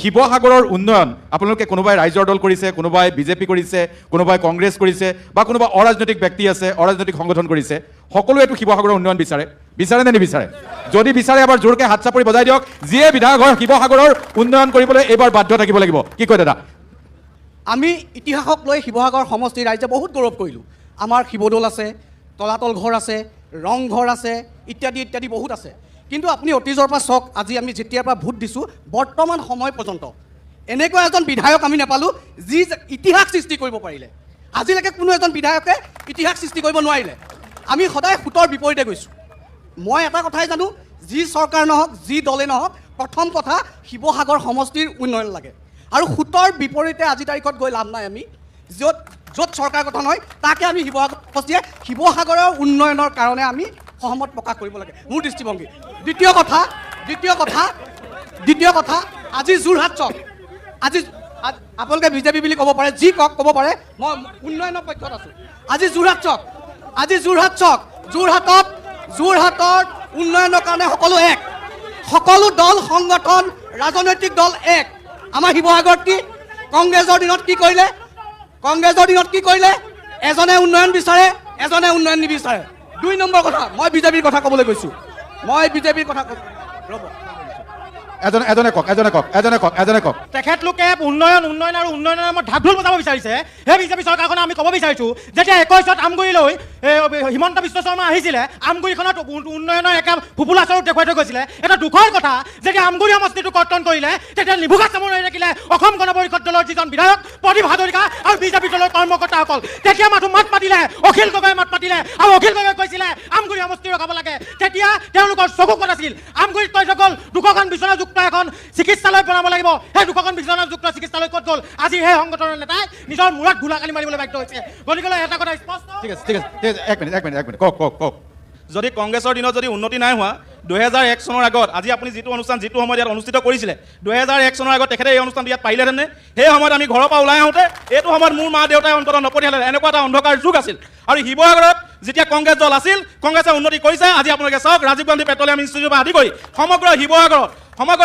শিৱসাগৰৰ উন্নয়ন আপোনালোকে কোনোবাই ৰাইজৰ দল কৰিছে, কোনোবাই বিজেপি কৰিছে, কোনোবাই কংগ্ৰেছ কৰিছে, বা কোনোবা অৰাজনৈতিক ব্যক্তি আছে, অৰাজনৈতিক সংগঠন কৰিছে, সকলোৱেতো শিৱসাগৰৰ উন্নয়ন বিচাৰে নে নিবিচাৰে? যদি বিচাৰে এবাৰ জোৰকৈ হাত চাপৰি বজাই দিয়ক, যিয়ে বিধায়ক হয় শিৱসাগৰৰ উন্নয়ন কৰিবলৈ এইবাৰ বাধ্য থাকিব লাগিব। কি কয় দাদা? আমি ইতিহাসক লৈ শিৱসাগৰ সমষ্টিৰ ৰাইজে বহুত গৌৰৱ কৰিলোঁ। আমাৰ শিৱদৌল আছে, তলাতল ঘৰ আছে, ৰংঘৰ আছে, ইত্যাদি ইত্যাদি বহুত আছে। কিন্তু আপুনি অতীজৰ পৰা চাওক, আজি আমি যেতিয়াৰ পৰা ভোট দিছোঁ বৰ্তমান সময় পৰ্যন্ত এনেকুৱা এজন বিধায়ক আমি নাপালোঁ যি ইতিহাস সৃষ্টি কৰিব পাৰিলে। আজিলৈকে কোনো এজন বিধায়কে ইতিহাস সৃষ্টি কৰিব নোৱাৰিলে। আমি সদায় সুতৰ বিপৰীতে গৈছোঁ। মই এটা কথাই জানো, যি চৰকাৰ নহওক, যি দলে নহওক, প্ৰথম কথা শিৱসাগৰ সমষ্টিৰ উন্নয়ন লাগে। আৰু সুতৰ বিপৰীতে আজি তাৰিখত গৈ লাভ নাই। আমি য'ত চৰকাৰ গঠন হয় তাকে আমি শিৱসাগৰ সমষ্টিয়ে শিৱসাগৰৰ উন্নয়নৰ কাৰণে আমি সহমত প্ৰকাশ কৰিব লাগে, মোৰ দৃষ্টিভংগী। দ্বিতীয় কথা, আজি যোৰহাট চক, আজি আপোনালোকে বিজেপি বুলি ক'ব পাৰে, যি ক'ব পাৰে, মই উন্নয়নৰ পক্ষত আছোঁ। আজি যোৰহাট চক, যোৰহাটৰ উন্নয়নৰ কাৰণে সকলো দল সংগঠন ৰাজনৈতিক দল এক। আমাৰ শিৱসাগৰত কি কংগ্ৰেছৰ দিনত কি কৰিলে? এজনে উন্নয়ন বিচাৰে, এজনে উন্নয়ন নিবিচাৰে। 2 নম্বৰ কথা, মই বিজেপিৰ কথা ক'বলৈ গৈছোঁ। ৰ'ব, এজনে কওক। তেখেতলোকে উন্নয়ন আৰু উন্নয়নৰ নামত ঢাক ঢোল বজাব বিচাৰিছে। সেই বিজেপি চৰকাৰখনে আমি ক'ব বিচাৰিছোঁ, যেতিয়া 21ত আমগুৰিলৈ হিমন্ত বিশ্ব শৰ্মা আহিছিলে, আমগুৰিখনত উন্নয়নৰ একে ফুপুলা স্বৰূপ দেখুৱাই থৈ গৈছিলে। এটা দুখৰ কথা, যেতিয়া আমগুৰি সমষ্টিটো কৰ্তন কৰিলে তেতিয়া নিভুকা চামৰ হৈ থাকিলে অসম গণ পৰিষদ দলৰ যিজন বিধায়ক প্ৰদীপ হাজৰিকা আৰু বিজেপি দলৰ কৰ্মকৰ্তাসকল। তেতিয়া মাত মাতিলে, অখিল গগৈয়ে মাত মাতিলে, আৰু অখিল গগৈয়ে কৈছিলে আমগুৰি সমষ্টি ৰখাব লাগে। তেতিয়া তেওঁলোকৰ চকু ক'ত আছিল? আমগুৰিত কৈ গ'ল 200খন বিচনাযুক্ত এখন চিকিৎসালয় বনাব লাগিব। সেই 200খন বিচনাযুক্ত চিকিৎসালয় ক'ত গ'ল? আজি সেই সংগঠনৰ নেতাই নিজৰ মূৰত গোলাকালি মাৰিবলৈ বাধ্য হৈছে। গতিকে এটা কথা স্পষ্ট। ঠিক আছে, এক মিনিট কওক। যদি কংগ্ৰেছৰ দিনত যদি উন্নতি নাই হোৱা, 2001 চনৰ আগত, আজি আপুনি যিটো অনুষ্ঠান যিটো সময়ত ইয়াত অনুষ্ঠিত কৰিছিলে, 2001 চনৰ আগত তেখেতে এই অনুষ্ঠানটো ইয়াত পাৰিলেহেঁতেনে? সেই সময়ত আমি ঘৰৰ পৰা ওলাই আহোঁতে এইটো সময়ত মোৰ মা দেউতাই অন্ততঃ নপঠিয়ালে। এনেকুৱা এটা অন্ধকাৰ যুগ আছিল। আৰু শিৱসাগৰত যেতিয়া কংগ্ৰেছ দল আছিল, কংগ্ৰেছে উন্নতি কৰিছে। আজি আপোনালোকে চাওক, ৰাজীৱ গান্ধী পেট্ৰলিয়াম ইনষ্টিটিউটৰ পৰা আদি কৰি সমগ্ৰ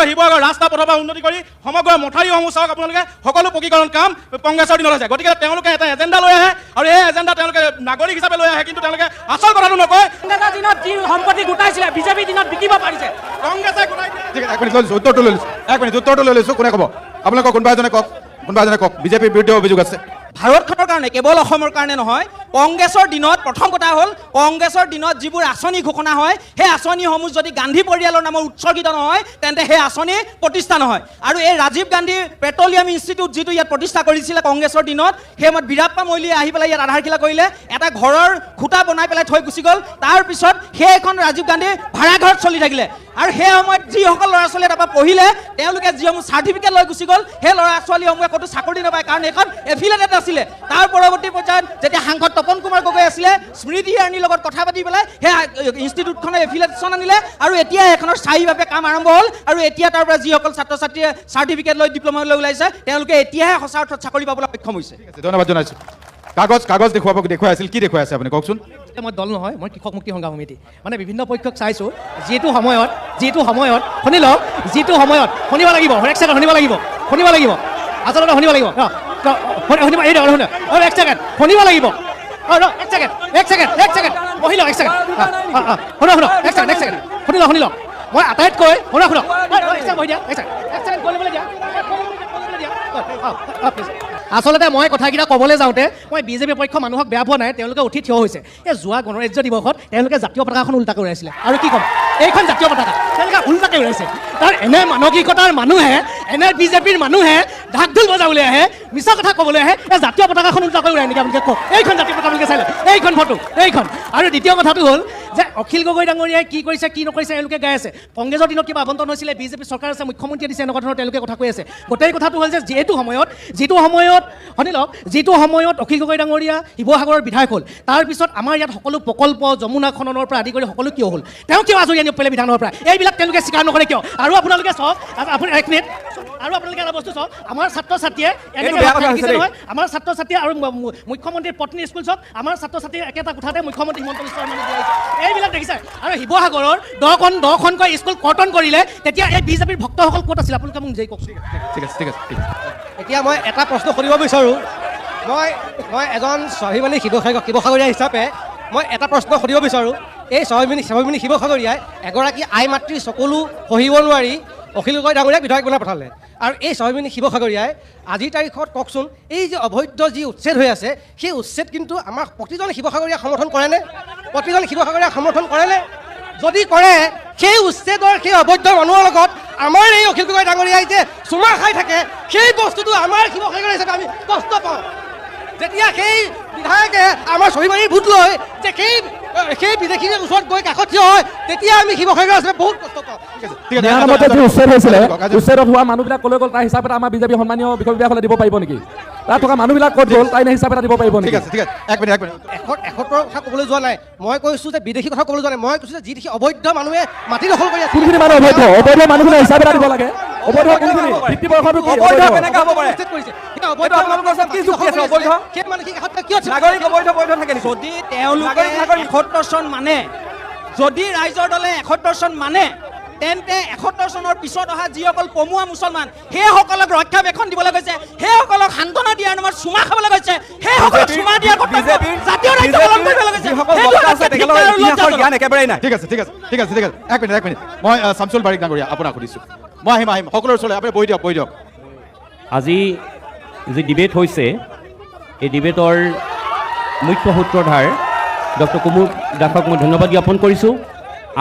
শিৱসাগৰ ৰাস্তা পথৰ পৰা উন্নতি কৰি সমগ্ৰ মথাউৰিসমূহ চাওক আপোনালোকে, সকলো পকীকৰণ কাম কংগ্ৰেছৰ দিনত হৈছে। গতিকে তেওঁলোকে এটা এজেণ্ডা লৈ আহে, আৰু এই এজেণ্ডা তেওঁলোকে নাগৰিক হিচাপে লৈ আহে, কিন্তু তেওঁলোকে আচল কথাটো নকয়। কংগ্ৰেছৰ দিনত যি সম্পত্তি গোটাইছিলে বিজেপিৰ দিনত বিকিব পাৰিছে, কংগ্ৰেছে গোটাই দিয়ে। ঠিক আছে, উত্তৰটো লৈ লৈছোঁ। কোনে ক'ব? আপোনালোকক কোনোবা এজনে কওক। বিজেপিৰ বিৰুদ্ধে অভিযোগ আছে। ভাৰতখনৰ কাৰণে, কেৱল অসমৰ কাৰণে নহয়, কংগ্ৰেছৰ দিনত প্ৰথম কথা হ'ল, কংগ্ৰেছৰ দিনত যিবোৰ আঁচনি ঘোষণা হয়, সেই আঁচনিসমূহ যদি গান্ধী পৰিয়ালৰ নামত উৎসৰ্গিত নহয়, তেন্তে সেই আঁচনি প্ৰতিষ্ঠা নহয়। আৰু এই ৰাজীৱ গান্ধী পেট্ৰলিয়াম ইনষ্টিটিউট যিটো ইয়াত প্ৰতিষ্ঠা কৰিছিলে কংগ্ৰেছৰ দিনত, সেই সময়ত বীৰাপ্পা মৈলীয়ে আহি পেলাই ইয়াত আধাৰশিলা কৰিলে, এটা ঘৰৰ খুঁটা বনাই পেলাই থৈ গুচি গ'ল। তাৰপিছত সেইখন ৰাজীৱ গান্ধী ভাড়াঘৰত চলি থাকিলে। আৰু সেই সময়ত যিসকল ল'ৰা ছোৱালীয়ে তাৰপৰা পঢ়িলে, তেওঁলোকে যিসমূহ চাৰ্টিফিকেট লৈ গুচি গ'ল, সেই ল'ৰা ছোৱালীসমূহে ক'তো চাকৰি নাপায়, কাৰণ এইখন এফিলেটেড আছিলে। তাৰ পৰৱৰ্তী পৰ্যায়ত যেতিয়া সাংসদ তপন কুমাৰ গগৈ আছিলে, স্মৃতি ইৰাণীৰ লগত কথা পাতি পেলাই সেই ইনষ্টিটিউটখনে এফিলেটেশ্যন আনিলে, আৰু এতিয়া সেইখনৰ স্থায়ীভাৱে কাম আৰম্ভ হ'ল। আৰু এতিয়া তাৰ পৰা যিসকল ছাত্ৰ ছাত্ৰীয়ে চাৰ্টিফিকেট লৈ ডিপ্ল'মা লৈ ওলাইছে, তেওঁলোকে এতিয়াহে সঁচা অৰ্থত চাকৰি পাবলৈ সক্ষম হৈছে। ধন্যবাদ জনাইছোঁ। কাগজ দেখুৱাই আছিল, কি দেখুৱাই আছে আপুনি কওকচোন? মই দল নহয়, মই কৃষক মুক্তি সংগ্ৰাম সমিতি, মানে বিভিন্ন পক্ষক চাইছোঁ। যিটো সময়ত শুনি লওক, শুনিব লাগিব, শুনিব লাগিব, আচলতে শুনিব লাগিব। এক ছেকেণ্ড, শুনিব লাগিব। এক ছেকেণ্ড বহি লওক এক ছেকেণ্ড শুনক এক ছেকেণ্ড শুনি লওক মই আটাইতকৈ শুনক বহি দিয়া এক ছেকেণ্ড কৈ ল'বলৈ দিয়া আচলতে মই কথাকেইটা ক'বলৈ যাওঁতে মই বিজেপি পক্ষৰ মানুহক বেয়া পোৱা নাই, তেওঁলোকে উঠি থিয় হৈছে। এই যোৱা গণৰাজ্য দিৱসত তেওঁলোকে জাতীয় পতাকাখন উল্টাকৈ উৰাইছিলে, আৰু কি ক'ম, এইখন জাতীয় পতাকা তেওঁলোকে উল্টাকৈ উৰাইছে। তাৰ এনে মানসিকতাৰ মানুহে, এনে বিজেপিৰ মানুহে ঢাক ঢোল বজাবলৈ আহে, মিছা কথা ক'বলৈ আহে, এই জাতীয় পতাকাখন উল্টাকৈ উৰাই নেকি আপোনালোকে কওক। এইখন জাতীয় পতাকা আপোনালোকে চাই লওক, এইখন ফটো এইখন। আৰু দ্বিতীয় কথাটো হ'ল যে অখিল গগৈ ডাঙৰীয়াই কি কৰিছে কি নকৰিছে এওঁলোকে গাই আছে। কংগ্ৰেছৰ দিনত কিবা আবণ্টন হৈছিলে, বিজেপি চৰকাৰ আছে, মুখ্যমন্ত্ৰীয়ে দিছে, এনেকুৱা ধৰণৰ তেওঁলোকে কথা কৈ আছে। গোটেই কথাটো হ'ল যে যিটো সময়ত শুনি লওক, যিটো সময়ত অখিল গগৈ ডাঙৰীয়া শিৱসাগৰৰ বিধায়ক হ'ল, তাৰপিছত আমাৰ ইয়াত সকলো প্ৰকল্প যমুনা খননৰ পৰা আদি কৰি সকলো কিয় হ'ল, তেওঁ কিয় আজৰি আনি পেলাই বিধানৰ পৰা, এইবিলাক তেওঁলোকে স্বীকাৰ নকৰে কিয়? আৰু আপোনালোকে চাওক, আপুনি এক মিনিট, আৰু আপোনালোকে এটা বস্তু চাওক, আমাৰ ছাত্ৰ ছাত্ৰীয়ে নহয়, আমাৰ ছাত্ৰ ছাত্ৰীয়ে আৰু মুখ্যমন্ত্ৰীৰ পত্নী স্কুল চাওক, আমাৰ ছাত্ৰ ছাত্ৰীয়ে একেটা কোঠাতে মুখ্যমন্ত্ৰী হিমন্ত বিশ্ব শৰ্মা দিয়া হৈছে, এইবিলাক দেখিছে। আৰু শিৱসাগৰৰ 10খনকৈ স্কুল কৰ্তন কৰিলে, তেতিয়া এই বিজেপিৰ ভক্তসকল ক'ত আছিল আপোনালোকে মোক নিজেই কওকচোন। ঠিক আছে। এতিয়া মই এটা প্ৰশ্ন সুধিব বিচাৰোঁ, মই এজন স্বাভিমানী শিৱসাগৰীয়া হিচাপে মই এটা প্ৰশ্ন সুধিব বিচাৰোঁ। এই স্বাভিমানী শিৱসাগৰীয়াই এগৰাকী আই মাতৃৰ চকুলো সহিব নোৱাৰি অখিল গগৈ ডাঙৰীয়াক বিধায়ক বনাই পঠালে, আৰু এই স্বাভিমানী শিৱসাগৰীয়াই আজিৰ তাৰিখত কওকচোন, এই যে অবৈধ যি উচ্ছেদ হৈ আছে, সেই উচ্ছেদ কিন্তু আমাৰ প্ৰতিজন শিৱসাগৰীয়াক সমৰ্থন কৰেনে? প্ৰতিজন শিৱসাগৰীয়াক সমৰ্থন কৰেনে? যদি কৰে, সেই উচ্ছেদৰ সেই অবৈধ মানুহৰ লগত আমাৰ এই অখিল গগৈ ডাঙৰীয়াই যে চুমা খাই থাকে, সেই বস্তুটো আমাৰ শিৱসাগৰ হিচাপে আমি কষ্ট পাওঁ। যেতিয়া সেই বিধায়কে আমাৰ স্বাভিমানীৰ ভোট লয়, যে সেই বিদেশীৰ ওচৰত গৈ কাষত থিয় হয়, তেতিয়া আমি শিৱসাগৰ হিচাপে বহুত কষ্ট পাওঁ। উচ্ছেদ হৈছিলে, উচ্ছেদত হোৱা মানুহবিলাক ক'লৈ গ'ল, তাৰ হিচাপ এটা আমাৰ বিজেপি সন্মানীয় বিষয়বিভাগসকলে দিব পাৰিব নেকি? তাত থকা মানুহবিলাক ক'ত গ'ল, তাৰ হিচাপ এটা দিব পাৰিব নেকি? ঠিক আছে, এক মিনিট। 71ৰ কথা ক'বলৈ যোৱা নাই, মই কৈছোঁ যে বিদেশী কথা ক'বলৈ যোৱা নাই, মই কৈছোঁ যে যি দেখি অবৈধ মানুহে মাটি দখল কৰি আছে, কোনখিনি মানুহ অবৈধ মানুহখিনিৰ হিচাপ এটা দিব লাগে। অবৈধ কোনখিনি? ভিত্তিবৰ্ষটো কি? অবৈধ কেনেকৈ হ'ব পাৰে? অবৈধ আপোনালোকৰ ওচৰত কি যুক্তি আছে? অবৈধ সেই মানুহখিনি কিয় নাগৰিক অবৈধ থাকে নেকি? যদি তেওঁলোকে 71 চন মানে, যদি ৰাইজৰ দলে 71 চন মানে, তেন্তে 71 চনৰ পিছত অহা যিসকল পমুৱা মুছলমান, সেইসকলক ৰক্ষাবেক্ষণ দিবলৈ গৈছে, সেইসকলক সান্তনা দিয়াৰ নামত চুমা খাবলৈ গৈছে, সেইসকলক চুমা দিয়াৰ জাতীয় ৰাজ্য পালন কৰিবলৈ গৈছে, জ্ঞান একেবাৰেই নাই। ঠিক আছে। এক মিনিট। মই শামছুল বাৰিক ডাঙৰীয়া আপোনাক সুধিছোঁ, মই আহিম সকলোৰে ওচৰলৈ, আপুনি বহি দিয়ক। আজি যি ডিবেট হৈছে, এই ডিবেটৰ মুখ্য সূত্ৰধাৰ ডক্টৰ কুমুদ দাসক মই ধন্যবাদ জ্ঞাপন কৰিছোঁ,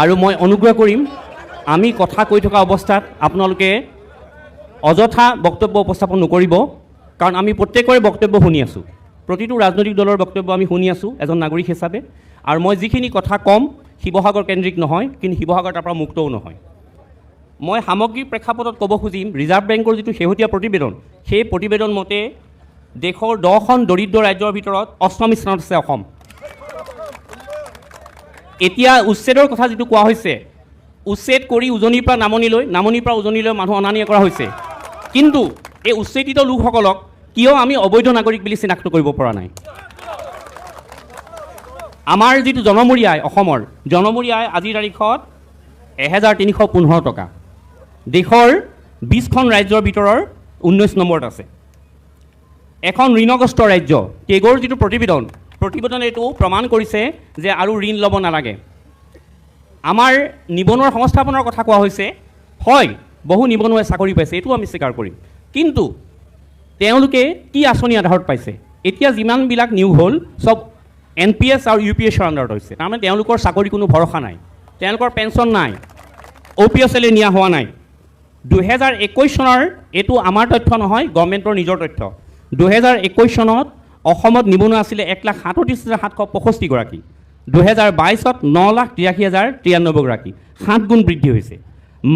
আৰু মই অনুগ্ৰহ কৰিম আমি কথা কৈ থকা অৱস্থাত আপোনালোকে অযথা বক্তব্য উপস্থাপন নকৰিব, কাৰণ আমি প্ৰত্যেকৰে বক্তব্য শুনি আছোঁ, প্ৰতিটো ৰাজনৈতিক দলৰ বক্তব্য আমি শুনি আছোঁ এজন নাগৰিক হিচাপে, আৰু মই যিখিনি কথা ক'ম শিৱসাগৰ কেন্দ্ৰিক নহয়, কিন্তু শিৱসাগৰ তাৰ পৰা মুক্তও নহয়। মই সামগ্ৰিক প্ৰেক্ষাপটত ক'ব খুজিম, ৰিজাৰ্ভ বেংকৰ যিটো শেহতীয়া প্ৰতিবেদন, সেই প্ৰতিবেদন মতে দেশৰ 10খন দৰিদ্ৰ ৰাজ্যৰ ভিতৰত 8ম স্থানত আছে অসম। এতিয়া উচ্ছেদৰ কথা যিটো কোৱা হৈছে, উচ্ছেদ কৰি উজনিৰ পৰা নামনিলৈ, নামনিৰ পৰা উজনিলৈ মানুহ অনা নিয়া কৰা হৈছে, কিন্তু এই উচ্ছেদিত লোকসকলক কিয় আমি অবৈধ নাগৰিক বুলি চিনাক্ত কৰিব পৰা নাই? আমাৰ যিটো জনমূৰি আয়, অসমৰ জনমূৰি আয় আজিৰ তাৰিখত 1315 টকা, দেশৰ 20খন ৰাজ্যৰ ভিতৰৰ 19 নম্বৰত আছে। এখন ঋণগ্ৰস্ত ৰাজ্য, কেগৰ যিটো প্ৰতিবেদন এইটো প্ৰমাণ কৰিছে যে আৰু ঋণ ল'ব নালাগে। আমাৰ নিবনুৱাৰ সংস্থাপনৰ কথা কোৱা হৈছে, হয় বহু নিবনুৱাই চাকৰি পাইছে, এইটো আমি স্বীকাৰ কৰিম, কিন্তু তেওঁলোকে কি আঁচনি আধাৰত পাইছে? এতিয়া যিমানবিলাক নিয়োগ হ'ল চব NPS আৰু UPSৰ আণ্ডাৰত হৈছে, তাৰমানে তেওঁলোকৰ চাকৰি কোনো ভৰসা নাই, তেওঁলোকৰ পেঞ্চন নাই, OPSলৈ নিয়া হোৱা নাই। 2021 চনৰ, এইটো আমাৰ তথ্য নহয়, গভৰ্ণমেণ্টৰ নিজৰ তথ্য, 2021 চনত অসমত নিবনুৱা আছিলে 1,37,765 গৰাকী, 2022ত 9,83,093 গৰাকী, 7 গুণ বৃদ্ধি হৈছে।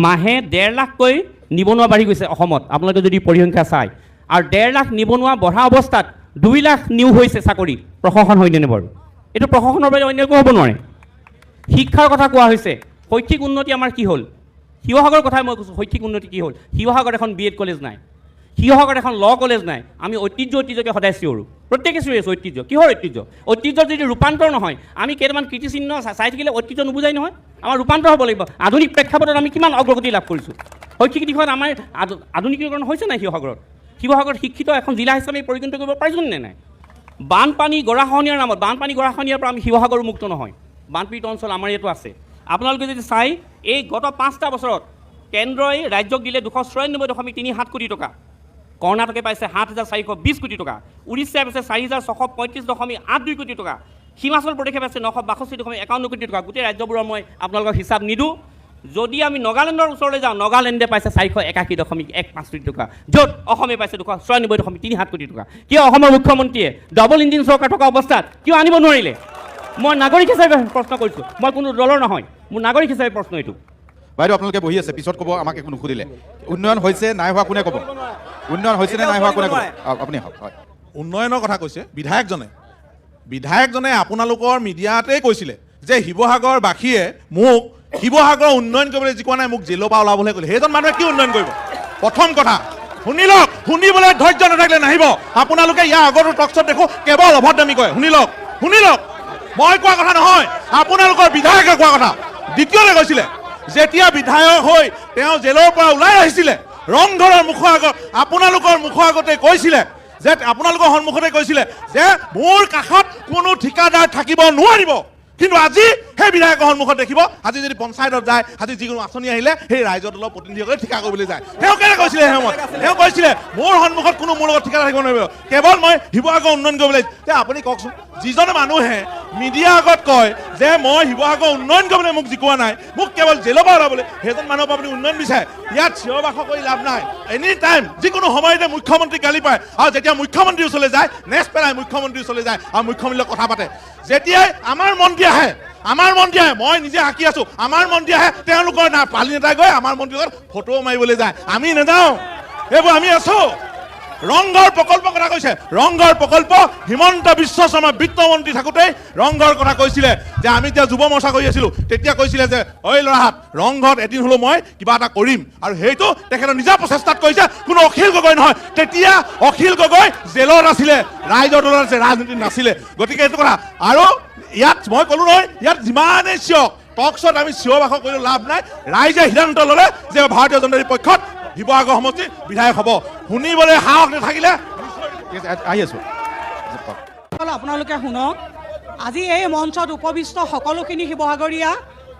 মাহে 1.5 লাখকৈ নিবনুৱা বাঢ়ি গৈছে অসমত, আপোনালোকে যদি পৰিসংখ্যা চায়, আৰু 1.5 লাখ নিবনুৱা বঢ়া অৱস্থাত 2 লাখ নিয়োগ হৈছে চাকৰি, প্ৰশাসন হয়নে বাৰু? এইটো প্ৰশাসনৰ বাবে অন্য একো হ'ব নোৱাৰে। শিক্ষাৰ কথা কোৱা হৈছে, শৈক্ষিক উন্নতি আমাৰ কি হ'ল? শিৱসাগৰৰ কথাই মই কৈছোঁ, শৈক্ষিক উন্নতি কি হ'ল? শিৱসাগৰত এখন BEd কলেজ নাই, শিৱসাগৰত এখন ল কলেজ নাই। আমি ঐতিহ্যকে সদায় চিঞৰোঁ, প্ৰত্যেকে চিঞৰি আছোঁ ঐতিহ্য। কিহৰ ঐতিহ্য? ঐতিহ্যৰ যদি ৰূপান্তৰ নহয়, আমি কেইটামান কীৰ্তিচিহ্ন চাই থাকিলে ঐতিহ্য নুবুজাই নহয়, আমাৰ ৰূপান্তৰ হ'ব লাগিব। আধুনিক প্ৰেক্ষাপটত আমি কিমান অগ্ৰগতি লাভ কৰিছোঁ, শৈক্ষিক দিশত আমাৰ আধুনিকীকৰণ হৈছে নাই শিৱসাগৰত? শিৱসাগৰত শিক্ষিত এখন জিলা হিচাপে পৰিগণিত কৰিব পাৰিছোঁ নে নাই? বানপানী গৰাখহনীয়াৰ নামত বানপানী গৰাখহনীয়াৰ পৰা আমি শিৱসাগৰ মুক্ত নহয়। বানপীড়িত অঞ্চল আমাৰ ইয়াতো আছে। আপোনালোকে যদি চাই এই গত 5টা বছৰত কেন্দ্ৰই ৰাজ্যক দিলে 294.37 কোটি টকা, কৰ্ণাটকে পাইছে 7,420 কোটি টকা, উৰিষ্যাই পাইছে 4,635.82 কোটি টকা, হিমাচল প্ৰদেশে পাইছে 962.51 কোটি টকা। গোটেই ৰাজ্যবোৰৰ মই আপোনালোকক হিচাপ নিদিওঁ। যদি আমি নাগালেণ্ডৰ ওচৰলৈ যাওঁ, নাগালেণ্ডে পাইছে 481.15 কোটি টকা, য'ত অসমে পাইছে 294.37 কোটি টকা। কিয় অসমৰ মুখ্যমন্ত্ৰীয়ে ডাবল ইঞ্জিন চৰকাৰ থকা অৱস্থাত কিয় আনিব নোৱাৰিলে? মই নাগৰিক হিচাপে প্ৰশ্ন কৰিছোঁ, মই কোনো দলৰ নহয়, মোৰ নাগৰিক হিচাপে প্ৰশ্ন এইটো। বাইদেউ আপোনালোকে বহি আছে, পিছত ক'ব, আমাক একো নুসুধিলে। উন্নয়ন হৈছে নাই হোৱা কোনে ক'ব? উন্নয়ন হৈছে নে নাই হোৱা কোনে ক'ব? আপুনি হওক। হয়, উন্নয়নৰ কথা কৈছে বিধায়কজনে আপোনালোকৰ মিডিয়াতেই কৈছিলে যে শিৱসাগৰবাসীয়ে মোক শিৱসাগৰ উন্নয়ন কৰিবলৈ যি কোৱা নাই, মোক জেলৰ পৰা ওলাবলৈ ক'লে। সেইজন মানুহে কি উন্নয়ন কৰিব? প্ৰথম কথা শুনি লওক, শুনিবলৈ ধৈৰ্য নাথাকিলে নাহিব। আপোনালোকে ইয়াৰ আগতো টকশ্বত দেখোঁ কেৱল অভদ্ৰামি কয়। শুনি লওক, মই কোৱা কথা নহয়, আপোনালোকৰ বিধায়কে কোৱা কথা। দ্বিতীয়তে কৈছিলে যেতিয়া বিধায়ক হৈ তেওঁ জেলৰ পৰা ওলাই আহিছিলে, ৰংঘৰৰ মুখৰ আগত আপোনালোকৰ মুখৰ আগতে কৈছিলে যে আপোনালোকৰ সন্মুখতে কৈছিলে যে মোৰ কাষত কোনো ঠিকাদাৰ থাকিব নোৱাৰিব। কিন্তু আজি সেই বিধায়কৰ সন্মুখত দেখিব, আজি যদি পঞ্চায়তত যায়, আজি যিকোনো আঁচনি আহিলে সেই ৰাইজৰ দলৰ প্ৰতিনিধিসকলে ঠিকা কৰিবলৈ যায়। তেওঁ কেনে কৈছিলে সেই সময়ত? তেওঁ কৈছিলে মোৰ সন্মুখত কোনো মোৰ লগত ঠিকাদাৰ থাকিব নোৱাৰিব, কেৱল মই শিৱসাগৰ উন্নয়ন কৰিবলৈ। তে আপুনি কওকচোন, যিজনে মানুহে মিডিয়াৰ আগত কয় যে মই শিৱসাগৰ উন্নয়ন কৰিবলৈ মোক জিকোৱা নাই, মোক কেৱল জেলৰ পৰা ওলাবলৈ, সেইজন মানুহৰ পৰা আপুনি উন্নয়ন বিচাৰে? ইয়াত চিঞৰ বাখৰ কৰি লাভ নাই। এনি টাইম যিকোনো সময়তে মুখ্যমন্ত্ৰী গালি পায়, আৰু যেতিয়া মুখ্যমন্ত্ৰীৰ ওচৰলৈ যায় নেচ পেলাই মুখ্যমন্ত্ৰীৰ ওচৰলৈ যায় আৰু মুখ্যমন্ত্ৰীৰ লগত কথা পাতে। যেতিয়াই আমাৰ মন্ত্ৰী আহে, মই নিজে আঁকি আছো, আমাৰ মন্ত্ৰী আহে, তেওঁলোকৰ পালি নেতাই গৈ আমাৰ মন্ত্ৰীৰ লগত ফটো মাৰিবলৈ যায়। আমি নাযাওঁ, এইবোৰ আমি আছো। ৰংঘৰ প্ৰকল্পৰ কথা কৈছে, ৰংঘৰ প্ৰকল্প হিমন্ত বিশ্ব শৰ্মা বিত্তমন্ত্ৰী থাকোঁতেই ৰংঘৰ কথা কৈছিলে যে আমি এতিয়া যুৱ মৰ্চা কৰি আছিলোঁ, তেতিয়া কৈছিলে যে ঐ ল'ৰাহাত ৰংঘৰত এদিন হ'লেও মই কিবা এটা কৰিম, আৰু সেইটো তেখেতৰ নিজা প্ৰচেষ্টাত কৰিছে, কোনো অখিল গগৈ নহয়। তেতিয়া অখিল গগৈ জেলত আছিলে, ৰাইজৰ দলত আছে, ৰাজনীতিত নাছিলে। গতিকে এইটো কথা। আৰু ইয়াত মই ক'লো নহয়, ইয়াত যিমানেই চিঞক টকশ্বত আমি চিঞৰ বাখৰ কৰিলেও লাভ নাই। ৰাইজে সিদ্ধান্ত ল'লে যে ভাৰতীয় জনতা পাৰ্টীৰ পক্ষত শিৱসাগৰ সমষ্টিৰ বিধায়ক হ'ব। শুনিবলৈ সাহস নাথাকিলে আহি আছোঁ। আপোনালোকে শুনক, আজি এই মঞ্চত উপবিষ্ট সকলোখিনি শিৱসাগৰীয়া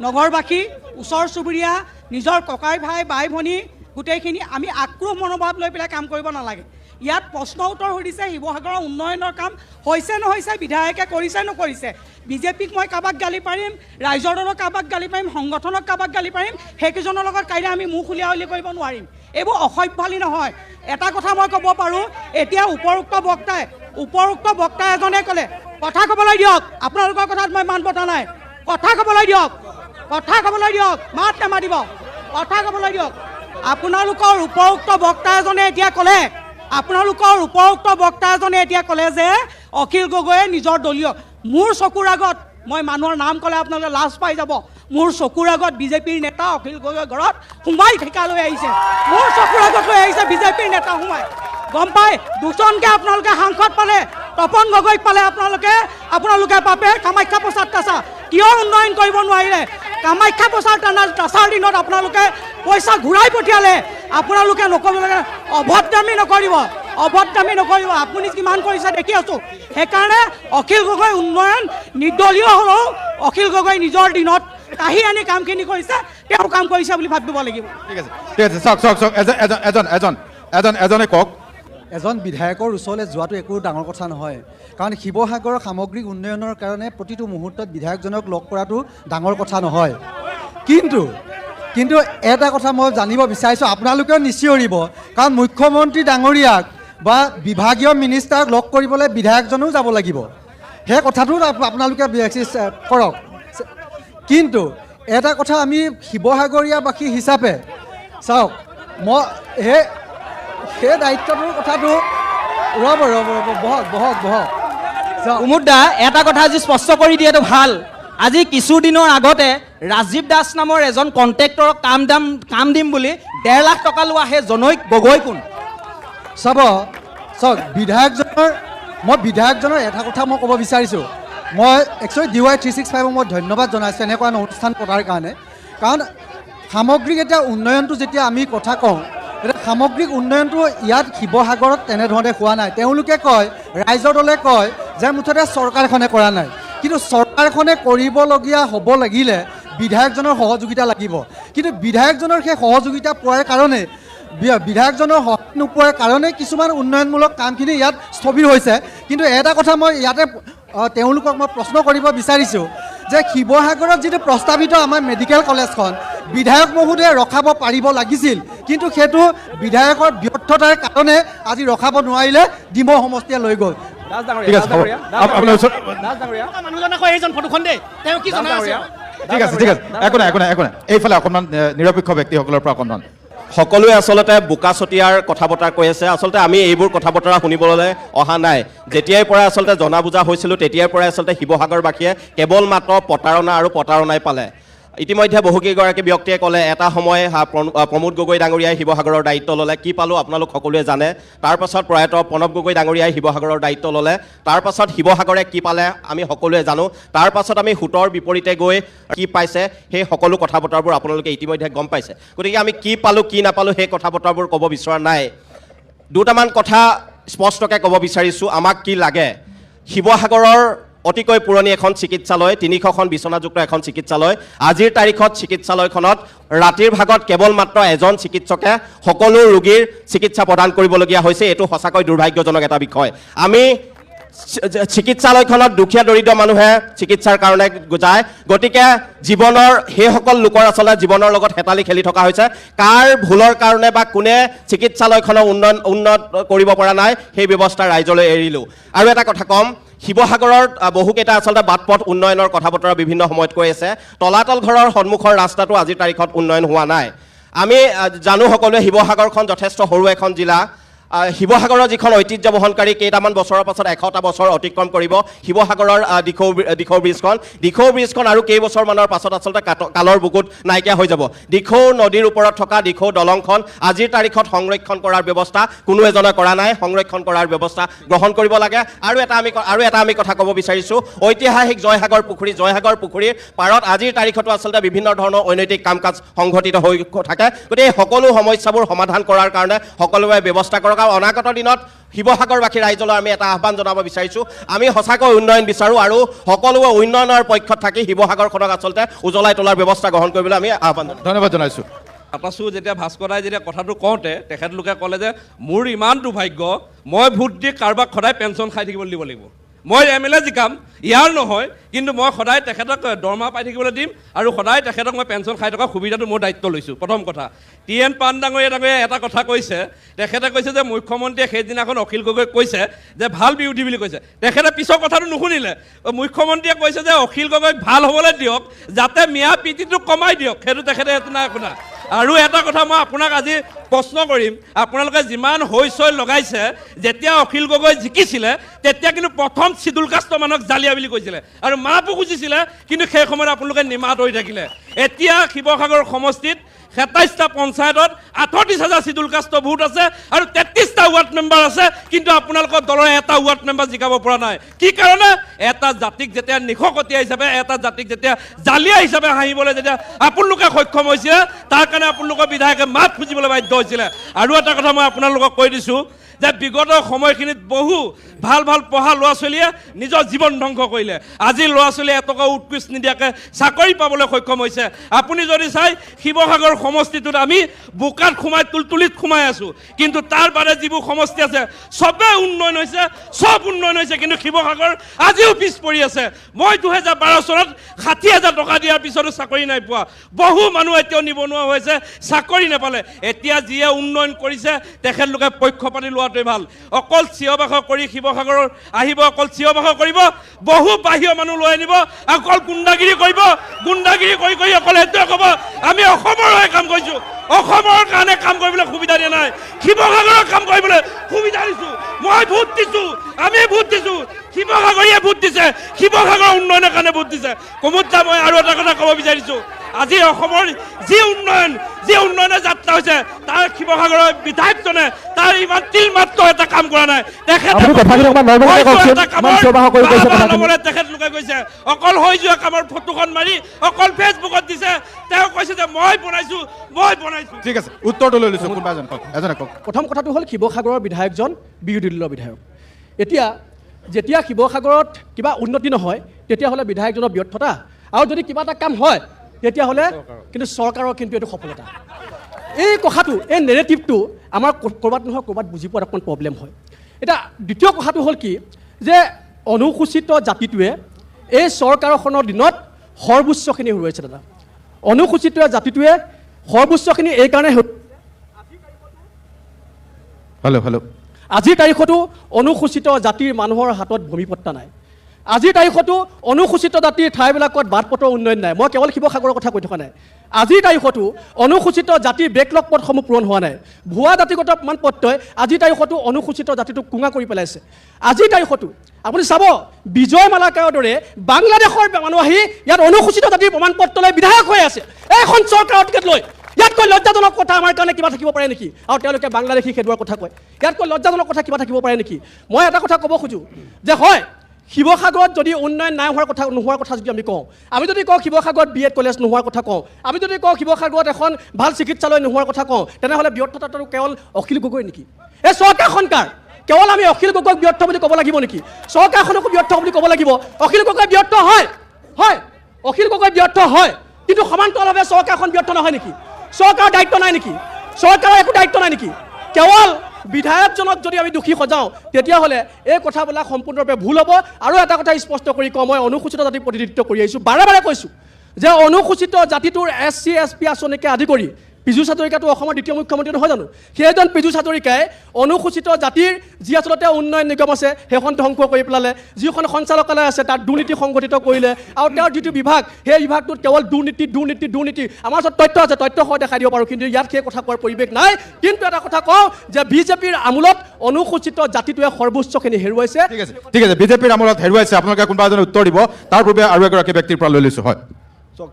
নগৰবাসী, ওচৰ চুবুৰীয়া, নিজৰ ককাই ভাই বাই ভনী গোটেইখিনি আমি আক্ৰোশ মনোভাৱ লৈ পেলাই কাম কৰিব নালাগে। ইয়াত প্ৰশ্ন উত্তৰ সুধিছে শিৱসাগৰৰ উন্নয়নৰ কাম হৈছে নহৈছে, বিধায়কে কৰিছে নকৰিছে। বিজেপিক মই কাৰোবাক গালি পাৰিম, ৰাইজৰ দলক কাৰোবাক গালি পাৰিম, সংগঠনক কাৰোবাক গালি পাৰিম, সেইকেইজনৰ লগত কাইলৈ আমি মুখ উলিয়া উলি কৰিব নোৱাৰিম। এইবোৰ অসভ্যালি নহয়। এটা কথা মই ক'ব পাৰোঁ, এতিয়া উপৰোক্ত বক্তা এজনে ক'লে কথা ক'বলৈ দিয়ক, আপোনালোকৰ কথাত মই মান পতা নাই, কথা ক'বলৈ দিয়ক, মাত নামাতিব, কথা ক'বলৈ দিয়ক। আপোনালোকৰ উপৰোক্ত বক্তা এজনে এতিয়া ক'লে যে অখিল গগৈয়ে নিজৰ দলীয়, মোৰ চকুৰ আগত, মই মানুহৰ নাম ক'লে আপোনালোকে লাজ পাই যাব, মোৰ চকুৰ আগত বিজেপিৰ নেতা অখিল গগৈৰ ঘৰত সোমাই ঠিকা লৈ আহিছে, মোৰ চকুৰ আগত লৈ আহিছে বিজেপিৰ নেতা সোমাই। গম পাই দুজনকৈ আপোনালোকে সাংসদ পালে, তপন গগৈক পালে, আপোনালোকে পাপে কামাখ্যা প্ৰসাদ তাছা কিয় উন্নয়ন কৰিব নোৱাৰিলে? কামাখ্যা প্ৰসাদ তাছাৰ দিনত আপোনালোকে পইচা ঘূৰাই পঠিয়ালে। আপোনালোকে নকৰিব, অভদ্ৰামি নকৰিব, আপুনি কিমান কৰিছে দেখি আছোঁ। সেইকাৰণে অখিল গগৈ উন্নয়ন নিৰ্দলীয় হ'লেও অখিল গগৈ নিজৰ দিনত কাঢ়ি আনি কামখিনি কৰিছে, তেওঁ কাম কৰিছে বুলি ভাবিব লাগিব। ঠিক আছে, চাওক এজনে কওক। এজন বিধায়কৰ ওচৰলৈ যোৱাটো একো ডাঙৰ কথা নহয়, কাৰণ শিৱসাগৰৰ সামগ্ৰিক উন্নয়নৰ কাৰণে প্ৰতিটো মুহূৰ্তত বিধায়কজনক লগ কৰাটো ডাঙৰ কথা নহয়। কিন্তু এটা কথা মই জানিব বিচাৰিছোঁ, আপোনালোকেও নিচিঞৰিব, কাৰণ মুখ্যমন্ত্ৰী ডাঙৰীয়াক বা বিভাগীয় মিনিষ্টাৰক লগ কৰিবলৈ বিধায়কজনো যাব লাগিব, সেই কথাটো আপোনালোকে কৰক। কিন্তু এটা কথা আমি শিৱসাগৰীয়াবাসী হিচাপে চাওক, মই সেই দায়িত্বটোৰ কথাটো বহক কুমুদ দা, এটা কথা আজি স্পষ্ট কৰি দিয়াটো ভাল। আজি কিছুদিনৰ আগতে ৰাজীৱ দাস নামৰ এজন কণ্ট্ৰেক্টৰক কাম দিম বুলি 1.5 লাখ টকা লোৱা সেই জনৈক গগৈ কোন? চাওক বিধায়কজনৰ এটা কথা মই ক'ব বিচাৰিছোঁ, মই একচুৱেলি DY 365ক মই ধন্যবাদ জনাইছোঁ এনেকুৱা অনুষ্ঠান পতাৰ কাৰণে। কাৰণ সামগ্ৰিক এতিয়া উন্নয়নটো যেতিয়া আমি কথা কওঁ, এতিয়া সামগ্ৰিক উন্নয়নটো ইয়াত শিৱসাগৰত তেনেধৰণে হোৱা নাই। তেওঁলোকে কয়, ৰাইজৰ দলে কয় যে মুঠতে চৰকাৰখনে কৰা নাই, কিন্তু চৰকাৰখনে কৰিবলগীয়া হ'ব লাগিলে বিধায়কজনৰ সহযোগিতা লাগিব, কিন্তু বিধায়কজনৰ সেই সহযোগিতা পোৱাৰ কাৰণে বিধায়কজনৰ সহায় নোপোৱাৰ কাৰণে কিছুমান উন্নয়নমূলক কামখিনি ইয়াত স্থবিৰ হৈছে। কিন্তু এটা কথা মই ইয়াতে তেওঁলোকক মই প্ৰশ্ন কৰিব বিচাৰিছোঁ যে শিৱসাগৰত যিটো প্ৰস্তাৱিত আমাৰ মেডিকেল কলেজখন বিধায়ক মহোদয়ে ৰখাব পাৰিব লাগিছিল, কিন্তু সেইটো বিধায়কৰ ব্যৰ্থতাৰ কাৰণে আজি ৰখাব নোৱাৰিলে, ডিমৌ সমষ্টিয়ে লৈ গ'ল। মানুহজন আকৌ এইজন ফটোখন দেই, তেওঁ কি জনাই আছে? ঠিক আছে একো নাই এইফালে অকণমান নিৰপেক্ষ ব্যক্তিসকলৰ পৰা অকণমান। সকলোৱে আচলতে বোকা চতিয়াৰ কথা বতৰা কৈ আছে। আচলতে আমি এইবোৰ কথা বতৰা শুনিবলৈ অহা নাই। যেতিয়াৰ পৰা আচলতে জনা বুজা হৈছিলোঁ তেতিয়াৰ পৰাই আচলতে শিৱসাগৰবাসীয়ে কেৱল মাত্ৰ প্ৰতাৰণা আৰু প্ৰতাৰণাই পালে। ইতিমধ্যে বহুকেইগৰাকী ব্যক্তিয়ে ক'লে এটা সময় প্ৰমোদ গগৈ ডাঙৰীয়াই শিৱসাগৰৰ দায়িত্ব ল'লে, কি পালোঁ আপোনালোক সকলোৱে জানে। তাৰপাছত প্ৰয়াত প্ৰণৱ গগৈ ডাঙৰীয়াই শিৱসাগৰৰ দায়িত্ব ল'লে, তাৰপাছত শিৱসাগৰে কি পালে আমি সকলোৱে জানো। তাৰপাছত আমি সুতৰ বিপৰীতে গৈ কি পাইছে সেই সকলো কথা বতৰাবোৰ আপোনালোকে ইতিমধ্যে গম পাইছে। গতিকে আমি কি পালোঁ কি নাপালোঁ সেই কথা বতৰাবোৰ ক'ব বিচৰা নাই। দুটামান কথা স্পষ্টকৈ ক'ব বিচাৰিছোঁ আমাক কি লাগে। শিৱসাগৰৰ অতিকৈ পুৰণি এখন চিকিৎসালয়, 300খন বিচনাযুক্ত এখন চিকিৎসালয়। আজিৰ তাৰিখত চিকিৎসালয়খনত ৰাতিৰ ভাগত কেৱল মাত্ৰ এজন চিকিৎসকে সকলো ৰোগীৰ চিকিৎসা প্ৰদান কৰিবলগীয়া হৈছে। এইটো সঁচাকৈ দুৰ্ভাগ্যজনক এটা বিষয়। আমি চিকিৎসালয়খনত দুখীয়া দৰিদ্ৰ মানুহে চিকিৎসাৰ কাৰণে যায়, গতিকে জীৱনৰ সেইসকল লোকৰ আচলতে জীৱনৰ লগত হেতালি খেলি থকা হৈছে। কাৰ ভুলৰ কাৰণে বা কোনে চিকিৎসালয়খনৰ উন্নত কৰিব পৰা নাই সেই ব্যৱস্থা ৰাইজলৈ এৰিলোঁ। আৰু এটা কথা ক'ম, শিৱসাগৰত বহুকেইটা আচলতে বাট পথ উন্নয়নৰ কথা বতৰা বিভিন্ন সময়ত কৈ আছে। তলাতল ঘৰৰ সন্মুখৰ ৰাস্তাটো আজিৰ তাৰিখত উন্নয়ন হোৱা নাই। আমি জানো সকলোৱে শিৱসাগৰখন যথেষ্ট সৰু এখন জিলা। শিৱসাগৰৰ যিখন ঐতিহ্য বহনকাৰী কেইটামান বছৰৰ পাছত 100টা বছৰ অতিক্ৰম কৰিব শিৱসাগৰৰ দিখৌ ব্ৰিজখন আৰু কেইবছৰমানৰ পাছত আচলতে কালৰ বুকুত নাইকিয়া হৈ যাব। দিখৌ নদীৰ ওপৰত থকা দিখৌ দলংখন আজিৰ তাৰিখত সংৰক্ষণ কৰাৰ ব্যৱস্থা কোনো এজনে কৰা নাই। সংৰক্ষণ কৰাৰ ব্যৱস্থা গ্ৰহণ কৰিব লাগে। আৰু এটা আমি কথা ক'ব বিচাৰিছোঁ, ঐতিহাসিক জয়সাগৰ পুখুৰীৰ পাৰত আজিৰ তাৰিখতো আচলতে বিভিন্ন ধৰণৰ অনৈতিক কাম কাজ সংঘটিত হৈ থাকে। গতিকে এই সকলো সমস্যাবোৰ সমাধান কৰাৰ কাৰণে সকলোৱে ব্যৱস্থা কৰক। অনাগত দিনত শিৱসাগৰবাসী ৰাইজলৈ আমি এটা আহ্বান জনাব বিচাৰিছোঁ, আমি সঁচাকৈ উন্নয়ন বিচাৰোঁ আৰু সকলোৱে উন্নয়নৰ পক্ষত থাকি শিৱসাগৰখনক আচলতে উজ্বলাই তোলাৰ ব্যৱস্থা গ্ৰহণ কৰিবলৈ আমি আহ্বান জনাইছোঁ। ধন্যবাদ জনাইছোঁ। আতাচু যেতিয়া ভাস্কৰাই যেতিয়া কথাটো কওঁতে তেখেতলোকে ক'লে যে মোৰ ইমান দুৰ্ভাগ্য, মই ভোট দি কাৰোবাক সদায় পেঞ্চন খাই থাকিবলৈ দিব লাগিব। মই MLA জিকাম, ইয়াৰ নহয়, কিন্তু মই সদায় তেখেতক দৰমহা পাই থাকিবলৈ দিম আৰু সদায় তেখেতক মই পেঞ্চন খাই থকা সুবিধাটো মোৰ দায়িত্ব লৈছোঁ। প্ৰথম কথা, TN পান ডাঙৰীয়া এটা কথা কৈছে, তেখেতে কৈছে যে মুখ্যমন্ত্ৰীয়ে সেইদিনাখন অখিল গগৈক কৈছে যে ভাল বিৰোধী বুলি কৈছে। তেখেতে পিছৰ কথাটো নুশুনিলে। মুখ্যমন্ত্ৰীয়ে কৈছে যে অখিল গগৈক ভাল হ'বলৈ দিয়ক, যাতে মিয়া পিটিটো কমাই দিয়ক, সেইটো তেখেতে নাই শুনা। আৰু এটা কথা মই আপোনাক আজি প্ৰশ্ন কৰিম, আপোনালোকে যিমান হৈ লগাইছে, যেতিয়া অখিল গগৈ জিকিছিলে তেতিয়া কিন্তু প্ৰথম চিডুল কাষ্টৰ মানুহক জালিয়া বুলি কৈছিলে আৰু মাপো খুজিছিলে, কিন্তু সেই সময়ত আপোনালোকে নিমাত হৈ থাকিলে। এতিয়া শিৱসাগৰ সমষ্টিত 27টা পঞ্চায়তত 38,000 চিডুল কাষ্ট ভোট আছে আৰু 33টা ৱাৰ্ড মেম্বাৰ আছে, কিন্তু আপোনালোকৰ দলৰ এটা ৱাৰ্ড মেম্বাৰ জিকাব পৰা নাই। কি কাৰণে? এটা জাতিক যেতিয়া নিশকতীয়া হিচাপে, এটা জাতিক যেতিয়া জালিয়া হিচাপে হাঁহিবলৈ যেতিয়া আপোনালোকে সক্ষম হৈছিলে, তাৰ কাৰণে আপোনালোকৰ বিধায়কে মাত খুজিবলৈ বাধ্য হৈছিলে। আৰু এটা কথা মই আপোনালোকক কৈ দিছোঁ যে বিগত সময়খিনিত বহু ভাল পঢ়া ল'ৰা ছোৱালীয়ে নিজৰ জীৱন ধ্বংস কৰিলে। আজি ল'ৰা ছোৱালীয়ে এটকা উৎকৃষ্ট নিদিয়াকৈ চাকৰি পাবলৈ সক্ষম হৈছে। আপুনি যদি চাই শিৱসাগৰ সমষ্টিটোত আমি বোকাত সোমাই তুলিত সোমাই আছোঁ, কিন্তু তাৰ বাদে যিবোৰ সমষ্টি আছে চবেই উন্নয়ন হৈছে, কিন্তু শিৱসাগৰ আজিও পিছ পৰি আছে। মই 2012 চনত 60,000 টকা দিয়াৰ পিছতো চাকৰি নাই পোৱা। বহু মানুহ এতিয়াও নিবনুৱা হৈছে, চাকৰি নাপালে। এতিয়া যিয়ে উন্নয়ন কৰিছে তেখেতলোকে পক্ষপাতি লোৱাটোৱে ভাল। অকল চিঞৰ-বাখৰ কৰি শিৱসাগৰৰ আহিব, অকল চিঞৰ-বাখৰ কৰিব, বহু বাহিৰৰ মানুহ লৈ আনিব, অকল গুণ্ডাগিৰি কৰিব, গুণ্ডাগিৰি কৰি অকল সেইটোৱে ক'ব আমি অসমৰ হৈ কাম কৰিছোঁ। অসমৰ কাৰণে কাম কৰিবলৈ সুবিধা দিয়া নাই, শিৱসাগৰৰ কাম কৰিবলৈ সুবিধা দিছোঁ। মই ভোট দিছোঁ, আমি ভোট দিছোঁ, শিৱসাগৰীয়ে ভোট দিছে, শিৱসাগৰৰ উন্নয়নৰ কাৰণে ভোট দিছে। কমুদ্ৰা, মই আৰু এটা কথা ক'ব বিচাৰিছোঁ, আজি অসমৰ যি উন্নয়নৰ যাত্ৰা হৈছে তাৰ শিৱসাগৰৰ বিধায়কজনে তাৰ ইমান তিলমাত্ৰ এটা কাম কৰা নাই। তেখেতলোকে কৈছে অকল হৈ যোৱা কামৰ ফটোখন মাৰি অকল ফেচবুকত দিছে। তেওঁ কৈছে যে মই বনাইছোঁ। ঠিক আছে, উত্তৰটো লৈ লৈছোঁ। কোনোবা এজনে কওক। প্ৰথম কথাটো হ'ল শিৱসাগৰৰ বিধায়কজন বিৰোধী দলৰ বিধায়ক। এতিয়া যেতিয়া শিৱসাগৰত কিবা উন্নতি নহয় তেতিয়াহ'লে বিধায়কজনৰ ব্যৰ্থতা, আৰু যদি কিবা এটা কাম হয় তেতিয়াহ'লে কিন্তু চৰকাৰৰ কিন্তু এইটো সফলতা। এই কথাটো, এই নেৰেটিভটো আমাৰ ক'ৰবাত নহয় ক'ৰবাত বুজি পোৱাত অকণমান প্ৰব্লেম হয়। এতিয়া দ্বিতীয় কথাটো হ'ল কি যে অনুসূচিত জাতিটোৱে এই চৰকাৰখনৰ দিনত সৰ্বোচ্চখিনি হেৰুৱাইছে দাদা। অনুসূচিত জাতিটোৱে সৰ্বোচ্চখিনি এইকাৰণে আজিৰ তাৰিখতো অনুসূচিত জাতিৰ মানুহৰ হাতত ভূমিপট্টা নাই। আজিৰ তাৰিখতো অনুসূচিত জাতিৰ ঠাইবিলাকত বাট পথৰ উন্নয়ন নাই। মই কেৱল শিৱসাগৰৰ কথা কৈ থকা নাই। আজিৰ তাৰিখতো অনুসূচিত জাতিৰ বেকলগ পদসমূহ পূৰণ হোৱা নাই। ভুৱা জাতিগত প্ৰমাণপত্ৰই আজিৰ তাৰিখতো অনুসূচিত জাতিটোক কোঙা কৰি পেলাইছে। আজিৰ তাৰিখতো আপুনি চাব বিজয় মালাকাৰৰ দৰে বাংলাদেশৰ মানুহ আহি ইয়াত অনুসূচিত জাতিৰ প্ৰমাণপত্ৰ লৈ বিধায়ক হৈ আছে এখন চৰকাৰতকে লৈ। ইয়াতকৈ লজ্জাজনক কথা আমাৰ কাৰণে কিবা থাকিব পাৰে নেকি? আৰু তেওঁলোকে বাংলাদেশী খেদুৱাৰ কথা কয়। ইয়াতকৈ লজ্জাজনক কথা কিবা থাকিব পাৰে নেকি? মই এটা কথা ক'ব খোজোঁ যে হয়, শিৱসাগৰত যদি উন্নয়ন নাই নোহোৱাৰ কথা যদি আমি কওঁ, আমি যদি কওঁ শিৱসাগৰত BEd কলেজ নোহোৱাৰ কথা কওঁ, আমি যদি কওঁ শিৱসাগৰত এখন ভাল চিকিৎসালয় নোহোৱাৰ কথা কওঁ, তেনেহ'লে ব্যৰ্থতাটো কেৱল অখিল গগৈ নেকি? এই চৰকাৰখন কাৰ? কেৱল আমি অখিল গগৈক ব্যৰ্থ বুলি ক'ব লাগিব নেকি? চৰকাৰখনকো ব্যৰ্থ বুলি ক'ব লাগিব। অখিল গগৈ ব্যৰ্থ হয়, অখিল গগৈ ব্যৰ্থ হয়, কিন্তু সমান্তৰালভাৱে চৰকাৰখন ব্যৰ্থ নহয় নেকি? চৰকাৰৰ দায়িত্ব নাই নেকি? চৰকাৰৰ একো দায়িত্ব নাই নেকি? কেৱল বিধায়কজনক যদি আমি দোষী সজাওঁ তেতিয়াহ'লে এই কথাবিলাক সম্পূৰ্ণৰূপে ভুল হ'ব। আৰু এটা কথা স্পষ্ট কৰি কওঁ, মই অনুসূচিত জাতিৰ প্ৰতিনিধিত্ব কৰি আহিছোঁ, বাৰে বাৰে কৈছোঁ যে অনুসূচিত জাতিটোৰ SC SP আঁচনিকে আদি কৰি পীযুষ হাজৰিকাটো অসমৰ দ্বিতীয় মুখ্যমন্ত্ৰী নহয় জানো? সেইজন পীযুষ হাজৰিকাই অনুসূচিত জাতিৰ যি আচলতে উন্নয়ন নিগম আছে সেইখন ধ্বংস কৰি পেলালে, যিখন সঞ্চালকালয় আছে তাত দুৰ্নীতি সংঘটিত কৰিলে, আৰু তেওঁৰ যিটো বিভাগ সেই বিভাগটোত কেৱল দুৰ্নীতি। আমাৰ ওচৰত তথ্য আছে, তথ্য সহ দেখাই দিব পাৰোঁ, কিন্তু ইয়াত সেই কথা কোৱাৰ পৰিৱেশ নাই। কিন্তু এটা কথা কওঁ যে বিজেপিৰ আমোলত অনুসূচিত জাতিটোৱে সৰ্বোচ্চখিনি হেৰুৱাইছে। ঠিক আছে, বিজেপিৰ আমোলত হেৰুৱাইছে। আপোনালোকে কোনোবা এজনে উত্তৰ দিব, তাৰ পূৰ্বে আৰু এগৰাকী ব্যক্তিৰ পৰা লৈ লৈছোঁ। হয়, চাওক,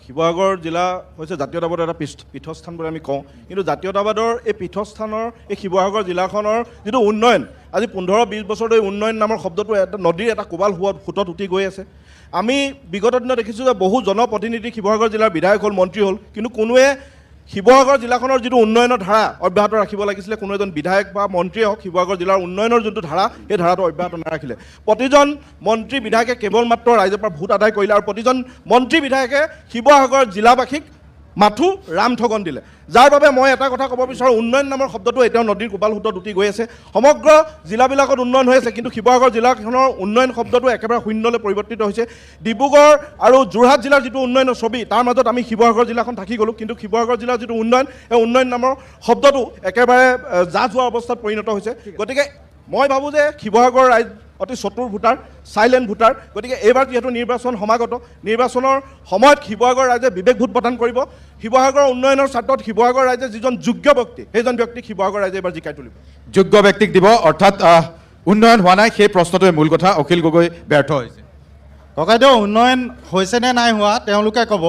শিৱসাগৰ জিলা হৈছে জাতীয়তাবাদৰ এটা পীঠস্থান বুলি আমি কওঁ, কিন্তু জাতীয়তাবাদৰ এই পীঠস্থানৰ এই শিৱসাগৰ জিলাখনৰ যিটো উন্নয়ন, আজি 15-20 বছৰ ধৰি উন্নয়ন নামৰ শব্দটো এটা নদীৰ এটা কোবাল সোঁতত উঠি গৈ আছে। আমি বিগত দিনত দেখিছোঁ যে বহু জনপ্ৰতিনিধি শিৱসাগৰ জিলাৰ বিধায়ক হ'ল, মন্ত্ৰী হ'ল, কিন্তু কোনোৱে শিৱসাগৰ জিলাখনৰ যিটো উন্নয়নৰ ধাৰা অব্যাহত ৰাখিব লাগিছিলে, কোনো এজন বিধায়ক বা মন্ত্ৰীয়ে হওক শিৱসাগৰ জিলাৰ উন্নয়নৰ যোনটো ধাৰা সেই ধাৰাটো অব্যাহত নাৰাখিলে। প্ৰতিজন মন্ত্ৰী বিধায়কে কেৱল মাত্ৰ ৰাইজৰ পৰা ভোট আদায় কৰিলে, আৰু প্ৰতিজন মন্ত্ৰী বিধায়কে শিৱসাগৰ জিলাবাসীক মাথো ৰামঠগন দিলে। যাৰ বাবে মই এটা কথা ক'ব বিচাৰোঁ, উন্নয়ন নামৰ শব্দটো এতিয়াও নদীৰ কোবাল সোঁতত উঠি গৈ আছে। সমগ্ৰ জিলাবিলাকত উন্নয়ন হৈ আছে, কিন্তু শিৱসাগৰ জিলাখনৰ উন্নয়ন শব্দটো একেবাৰে শূন্যলৈ পৰিৱৰ্তিত হৈছে। ডিব্ৰুগড় আৰু যোৰহাট জিলাৰ যিটো উন্নয়নৰ ছবি, তাৰ মাজত আমি শিৱসাগৰ জিলাখন থাকি গ'লোঁ, কিন্তু শিৱসাগৰ জিলাৰ যিটো উন্নয়ন, এই উন্নয়ন নামৰ শব্দটো একেবাৰে জাহ যোৱা অৱস্থাত পৰিণত হৈছে। গতিকে মই ভাবোঁ যে শিৱসাগৰ ৰাইজ অতি চতুৰ ভোটাৰ, চাইলেণ্ট ভোটাৰ। গতিকে এইবাৰ যিহেতু নিৰ্বাচন সমাগত, নিৰ্বাচনৰ সময়ত শিৱসাগৰ ৰাইজে বিবেক ভোট প্ৰদান কৰিব। শিৱসাগৰৰ উন্নয়নৰ স্বাৰ্থত শিৱসাগৰ ৰাইজে যিজন যোগ্য ব্যক্তি, সেইজন ব্যক্তিক শিৱসাগৰ ৰাইজে এইবাৰ জিকাই তুলিব। যোগ্য ব্যক্তিক দিব, অৰ্থাৎ উন্নয়ন হোৱা নাই সেই প্ৰশ্নটোৱে মূল কথা। অখিল গগৈ ব্যৰ্থ হৈছে। ককাইদেউ, উন্নয়ন হৈছে নে নাই হোৱা তেওঁলোকে ক'ব,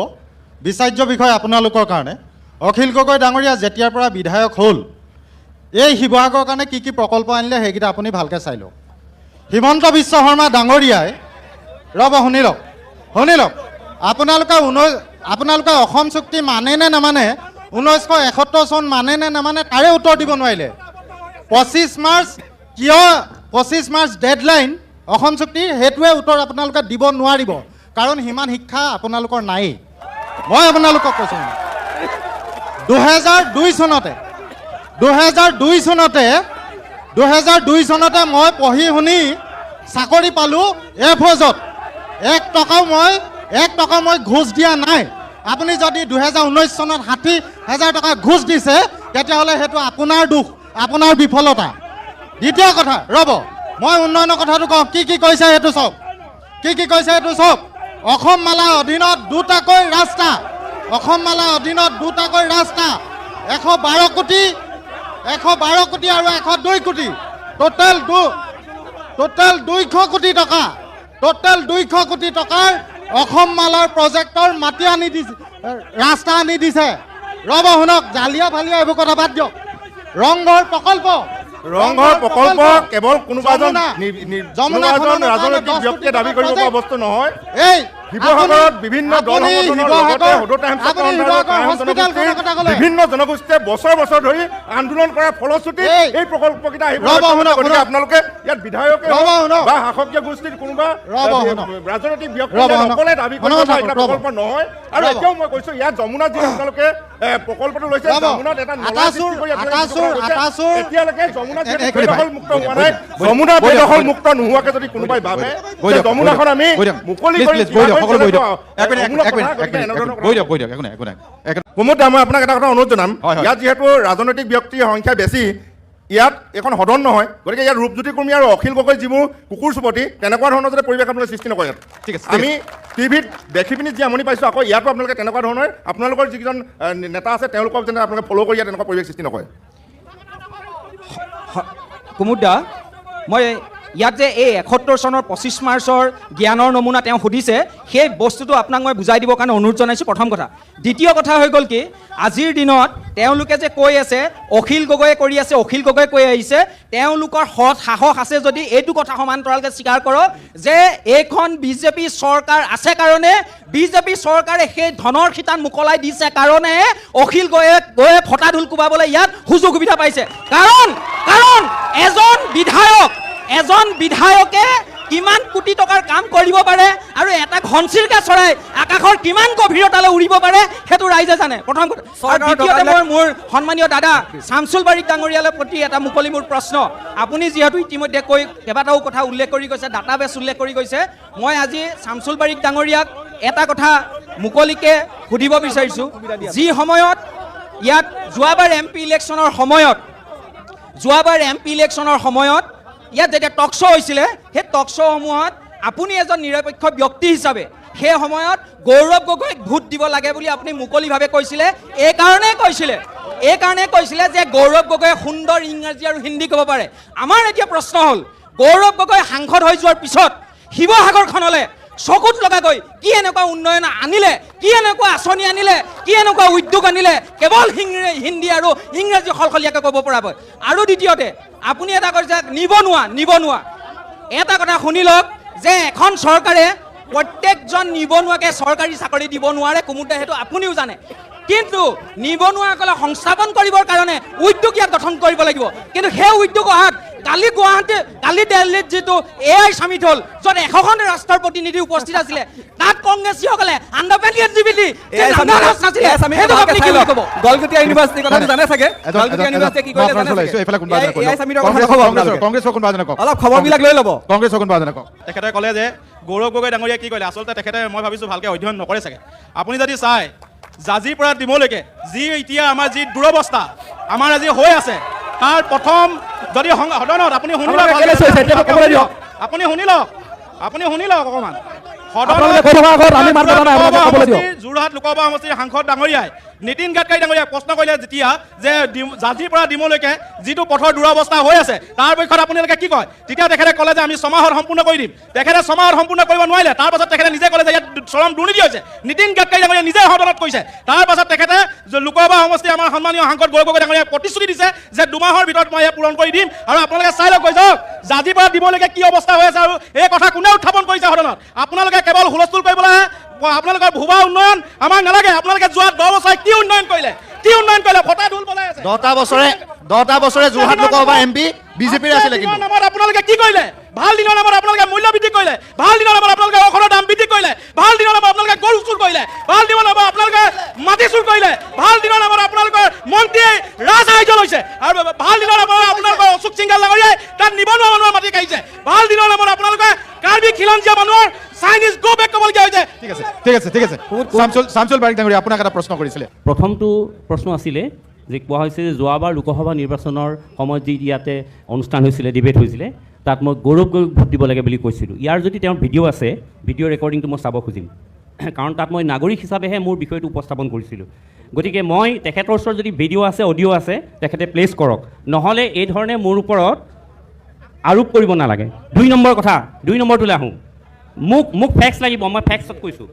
বিচাৰ্য বিষয় আপোনালোকৰ কাৰণে। অখিল গগৈ ডাঙৰীয়া যেতিয়াৰ পৰা বিধায়ক হ'ল, এই শিৱসাগৰৰ কাৰণে কি প্ৰকল্প আনিলে সেইকেইটা আপুনি ভালকৈ চাই লওক। হিমন্ত বিশ্ব শৰ্মা ডাঙৰীয়াই, শুনি লওক, আপোনালোকে অসম চুক্তি মানে নে নামানে, 1971 চন মানে নে নামানে তাৰে উত্তৰ দিব নোৱাৰিলে। 25 মাৰ্চ কিয় 25 মাৰ্চ ডেডলাইন অসম চুক্তিৰ, সেইটোৱে উত্তৰ আপোনালোকে দিব নোৱাৰিব, কাৰণ সিমান শিক্ষা আপোনালোকৰ নায়েই। মই আপোনালোকক কৈছোঁ 2002 চনতে মই পঢ়ি শুনি চাকৰি পালোঁ এফৌজত। 1 টকা মই ঘোচ দিয়া নাই। আপুনি যদি 2019 চনত 60,000 টকা ঘোচ দিছে তেতিয়াহ'লে সেইটো আপোনাৰ দুখ, আপোনাৰ বিফলতা। দ্বিতীয় কথা, মই উন্নয়নৰ কথাটো কওঁ, কি কৈছে সেইটো চাওক। অসম মালাৰ অধীনত 2টাকৈ ৰাস্তা, 112 কোটি আৰু 102 কোটি, টোটেল 200 কোটি টকা, অসম মালাৰ প্ৰজেক্টৰ মাটি আনি দিছে, ৰাস্তা আনি দিছে। শুনক, জালিয়া ফালিয়া এইবোৰ কথা বাদ দিয়ক। ৰংঘৰ প্ৰকল্প কেৱল কোনোবা এজন ৰাজনৈতিক ব্যক্তিয়ে দাবী কৰিব পৰা বস্তু নহয়। এই শিৱসাগৰত বিভিন্ন দল সংগঠনৰ লগতে সদুতা হেমচন্দ্ৰ বিভিন্ন জনগোষ্ঠীয়ে বছৰ বছৰ ধৰি আন্দোলন কৰাৰ ফলশ্ৰুতিত এই প্ৰকল্পকেইটা আহিব। গতিকে আপোনালোকে ইয়াত বিধায়কে বা শাসকীয় গোষ্ঠীৰ কোনোবা ৰাজনৈতিক ব্যক্তিসকলে দাবী কৰে প্ৰকল্প নহয়। আৰু এতিয়াও মই কৈছো ইয়াত যমুনাত যি আপোনালোকে প্ৰকল্পটো লৈছে, যমুনাত এটা এতিয়ালৈকে যমুনাত বেদখল মুক্ত হোৱা নাই। যমুনা বেদখল মুক্ত নোহোৱাকে যদি কোনোবাই ভাবে যমুনাখন আমি মুকলি কৰি প্ৰমোদ দা, মই আপোনাক এটা কথা অনুৰোধ জনাম। ইয়াত যিহেতু ৰাজনৈতিক ব্যক্তিৰ সংখ্যা বেছি, ইয়াত এখন সদন নহয়, গতিকে ইয়াত ৰূপজ্যোতি কুৰ্মী আৰু অখিল গগৈ যিবোৰ কুকুৰ চুপতি তেনেকুৱা ধৰণৰ যাতে পৰিৱেশ আপোনালোকে সৃষ্টি নকৰে। ইয়াত ঠিক আছে, আমি টিভিত দেখি পিনি যি আমনি পাইছোঁ, আকৌ ইয়াতো আপোনালোকে তেনেকুৱা ধৰণৰ আপোনালোকৰ যিকেইজন নেতা আছে তেওঁলোকক যেনে আপোনালোকে ফ'ল' কৰি ইয়াত তেনেকুৱা পৰিৱেশ সৃষ্টি নকৰে। কুমুদ দা, মই ইয়াত যে এই 71 চনৰ 25 মাৰ্চৰ জ্ঞানৰ নমুনা তেওঁ সুধিছে, সেই বস্তুটো আপোনাক মই বুজাই দিবৰ কাৰণে অনুৰোধ জনাইছোঁ, প্ৰথম কথা। দ্বিতীয় কথা হৈ গ'ল কি, আজিৰ দিনত তেওঁলোকে যে কৈ আছে অখিল গগৈয়ে কৰি আছে, অখিল গগৈয়ে কৈ আহিছে, তেওঁলোকৰ সৎ সাহস আছে যদি এইটো কথা সমান্তৰালকৈ স্বীকাৰ কৰক যে এইখন বিজেপি চৰকাৰ আছে কাৰণে, বিজেপি চৰকাৰে সেই ধনৰ শিতান মোকলাই দিছে কাৰণে অখিল গগৈয়ে ফটা ঢোল কোবাবলৈ ইয়াত সুযোগ সুবিধা পাইছে। কাৰণ এজন বিধায়কে কিমান কোটি টকাৰ কাম কৰিব পাৰে আৰু এটা ঘনচিৰিকা চৰাই আকাশৰ কিমান গভীৰতালৈ উৰিব পাৰে সেইটো ৰাইজে জানে, প্ৰথম কথা। দ্বিতীয়তে মই মোৰ সন্মানীয় দাদা শামছুল বাৰিক ডাঙৰীয়ালৈ প্ৰতি এটা মুকলি মোৰ প্ৰশ্ন। আপুনি যিহেতু ইতিমধ্যে কেইবাটাও কথা উল্লেখ কৰি গৈছে, ডাটাবেছ উল্লেখ কৰি গৈছে, মই আজি শামছুল বাৰিক ডাঙৰীয়াক এটা কথা মুকলিকে সুধিব বিচাৰিছোঁ। যি সময়ত ইয়াত যোৱাবাৰ এম পি ইলেকশ্যনৰ সময়ত ইয়াত যেতিয়া টক শ্ব' হৈছিলে, সেই টক শ্ব'সমূহত আপুনি এজন নিৰপেক্ষ ব্যক্তি হিচাপে সেই সময়ত গৌৰৱ গগৈক ভোট দিব লাগে বুলি আপুনি মুকলিভাৱে কৈছিলে। এইকাৰণেই কৈছিলে যে গৌৰৱ গগৈয়ে সুন্দৰ ইংৰাজী আৰু হিন্দী ক'ব পাৰে। আমাৰ এতিয়া প্ৰশ্ন হ'ল, গৌৰৱ গগৈ সাংসদ হৈ যোৱাৰ পিছত শিৱসাগৰখনলৈ চকুত লগাকৈ কি এনেকুৱা উন্নয়ন আনিলে, কি এনেকুৱা আঁচনি আনিলে, কি এনেকুৱা উদ্যোগ আনিলে, কেৱল হিন্দী আৰু ইংৰাজী সলসলীয়াকৈ ক'ব পৰাকৈ। আৰু দ্বিতীয়তে আপুনি এটা কৈছে নিবনুৱা। এটা কথা শুনি লওক যে এখন চৰকাৰে প্ৰত্যেকজন নিবনুৱাকে চৰকাৰী চাকৰি দিব নোৱাৰে, কুমুদে সেইটো আপুনিও জানে। কিন্তু নিবনুৱাসকলক সংস্থাপন কৰিবৰ কাৰণে উদ্যোগ ইয়াত গঠন কৰিব লাগিব। কিন্তু সেই উদ্যোগ অহাত কালি দিল্লীত যিটো AI চামিট হ'ল, য'ত 100খন ৰাষ্ট্ৰৰ প্ৰতিনিধি উপস্থিত আছিলে, তাত কংগ্ৰেছীসকলে তেখেতে ক'লে যে গৌৰৱ গগৈ ডাঙৰীয়া কি ক'লে, আচলতে তেখেতে মই ভাবিছোঁ ভালকৈ অধ্যয়ন নকৰে চাগে। আপুনি যদি চাই জাজিৰ পৰা ডিমলৈকে যি এতিয়া আমাৰ যি দুৰৱস্থা আমাৰ আজি হৈ আছে, তাৰ প্ৰথম যদি সদনত আপুনি শুনি লওক অকণমান। যোৰহাট লোকসভা সমষ্টিৰ সাংসদ ডাঙৰীয়াই নীতিন গাডকাৰী ডাঙৰীয়াই প্ৰশ্ন কৰিলে যেতিয়া যে জাজিৰ পৰা ডিমলৈকে যিটো পথৰ দুৰৱস্থা হৈ আছে তাৰ পক্ষত আপোনালোকে কি কয়, তেতিয়া তেখেতে ক'লে যে আমি 6 মাহত সম্পূৰ্ণ কৰি দিম। তেখেতে 6 মাহত সম্পূৰ্ণ কৰিব নোৱাৰিলে। তাৰ পাছত তেখেতে নিজে ক'লে যে ইয়াত চৰম দুৰ্নীতি হৈছে। নীতিন গাডকাৰী ডাঙৰীয়াই নিজে সদনত কৈছে। তাৰ পাছত তেখেতে লোকসভা সমষ্টিৰ আমাৰ সন্মানীয় সাংসদ গৌৰৱ গগৈ ডাঙৰীয়াই প্ৰতিশ্ৰুতি দিছে যে 2 মাহৰ ভিতৰত মই পূৰণ কৰি দিম। আৰু আপোনালোকে চাই লওক, কৈ যাওক জাজিৰ পৰা ডিমলৈকে কি অৱস্থা হৈ আছে। আৰু এই কথা কোনে উত্থাপন কৰিছে সদনত? আপোনালোকে কেৱল হুলস্থুল কৰিবলৈ আপোনালোকৰ ভুৱা উন্নয়ন আমাক নালাগে। আপোনালোকে যোৱা 10 বছৰে কি উন্নয়ন কৰিলে ফটা ঢোল বজাই আছে। 10টা বছৰে যোৰহাট লোকসভা MP বিজেপিৰ আছিলে। কিন্তু আপোনালোকে কি কৰিলে? ভাল দিনৰ নামত আপোনালোকে মূল্য বৃদ্ধি কৰিলে, ভাল দিনৰ নামত আপোনালোকে ঔষধৰ দাম বৃদ্ধি কৰিলে, ভাল দিনৰ নামত আপোনালোকে গৰু চুৰ কৰিলে, ভাল দিনৰ নামত আপোনালোকে মাটি চুৰ কৰিলে, ভাল দিনৰ নামত আপোনালোকৰ মন্ত্ৰীয়ে ৰাজ সাহায্য লৈছে, আৰু ভাল দিনৰ নামত আপোনালোকৰ অশোক সিংঘাল ডাঙৰীয়াই তাত নিবনুৱা মানুহৰ মাটি কাঢ়িছে, ভাল দিনৰ নামত আপোনালোকে কাৰ্বি খিলঞ্জীয়া মানুহৰ চাইনিজ গো বেক ক'বলগীয়া হৈছে। ঠিক আছে শামছুল বাৰিক ডাঙৰীয়া আপোনাক এটা প্ৰশ্ন কৰিছিলে। প্ৰথমটো প্ৰশ্ন আছিলে যে কোৱা হৈছে যে যোৱাবাৰ লোকসভা নিৰ্বাচনৰ সময়ত যি ইয়াতে অনুষ্ঠান হৈছিলে, ডিবেট হৈছিলে, তাত মই গৌৰৱ গগৈক ভোট দিব লাগে বুলি কৈছিলোঁ। ইয়াৰ যদি তেওঁৰ ভিডিঅ' আছে, ভিডিঅ' ৰেকৰ্ডিংটো মই চাব খুজিম, কাৰণ তাত মই নাগৰিক হিচাপেহে মোৰ বিষয়টো উপস্থাপন কৰিছিলোঁ। গতিকে মই তেখেতৰ ওচৰত যদি ভিডিঅ' আছে, অডিঅ' আছে, তেখেতে প্লেচ কৰক, নহ'লে এই ধৰণে মোৰ ওপৰত আৰোপ কৰিব নালাগে। 2 নম্বৰটোলৈ আহোঁ। মোক ফেক্স লাগিব, মই ফেক্সত কৈছোঁ,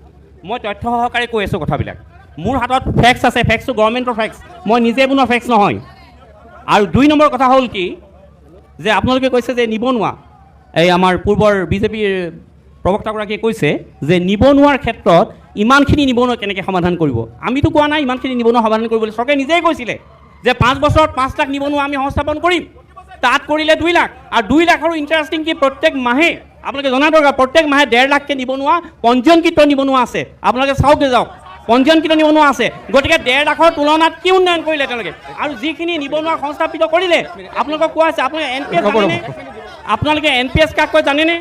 মই তথ্য সহকাৰে কৈ আছোঁ কথাবিলাক। মোৰ হাতত ফেক্স আছে, ফেক্সটো গভৰ্ণমেণ্টৰ ফেক্স, মই নিজে বনোৱা ফেক্স নহয়। আৰু 2 নম্বৰ কথা হ'ল কি যে আপোনালোকে কৈছে যে নিবনুৱা, এই আমাৰ পূৰ্বৰ বিজেপিৰ প্ৰবক্তাগৰাকীয়ে কৈছে যে নিবনুৱাৰ ক্ষেত্ৰত ইমানখিনি নিবনুৱা কেনেকৈ সমাধান কৰিব। আমিতো কোৱা নাই ইমানখিনি নিবনুৱা সমাধান কৰিবলৈ, চৰকাৰে নিজেই কৈছিলে যে 5 বছৰত 5 লাখ নিবনুৱা আমি সংস্থাপন কৰিম। তাত কৰিলে 2 লাখ, আৰু 2 লাখ আৰু ইণ্টাৰেষ্টিং কি প্ৰত্যেক মাহে আপোনালোকে জনা দৰকাৰ, প্ৰত্যেক মাহে 1.5 লাখকৈ নিবনুৱা পঞ্জীয়নকৃত নিবনুৱা আছে। আপোনালোকে চাওঁকে যাওক, পঞ্জীয়নকৃত নিবনুৱা আছে। গতিকে 1.5 লাখৰ তুলনাত কি উন্নয়ন কৰিলে তেওঁলোকে, আৰু যিখিনি নিবনুৱা সংস্থাপিত কৰিলে আপোনালোকক কোৱা হৈছে। আপোনালোকে এন পি এছ কাক কয় জানেনে?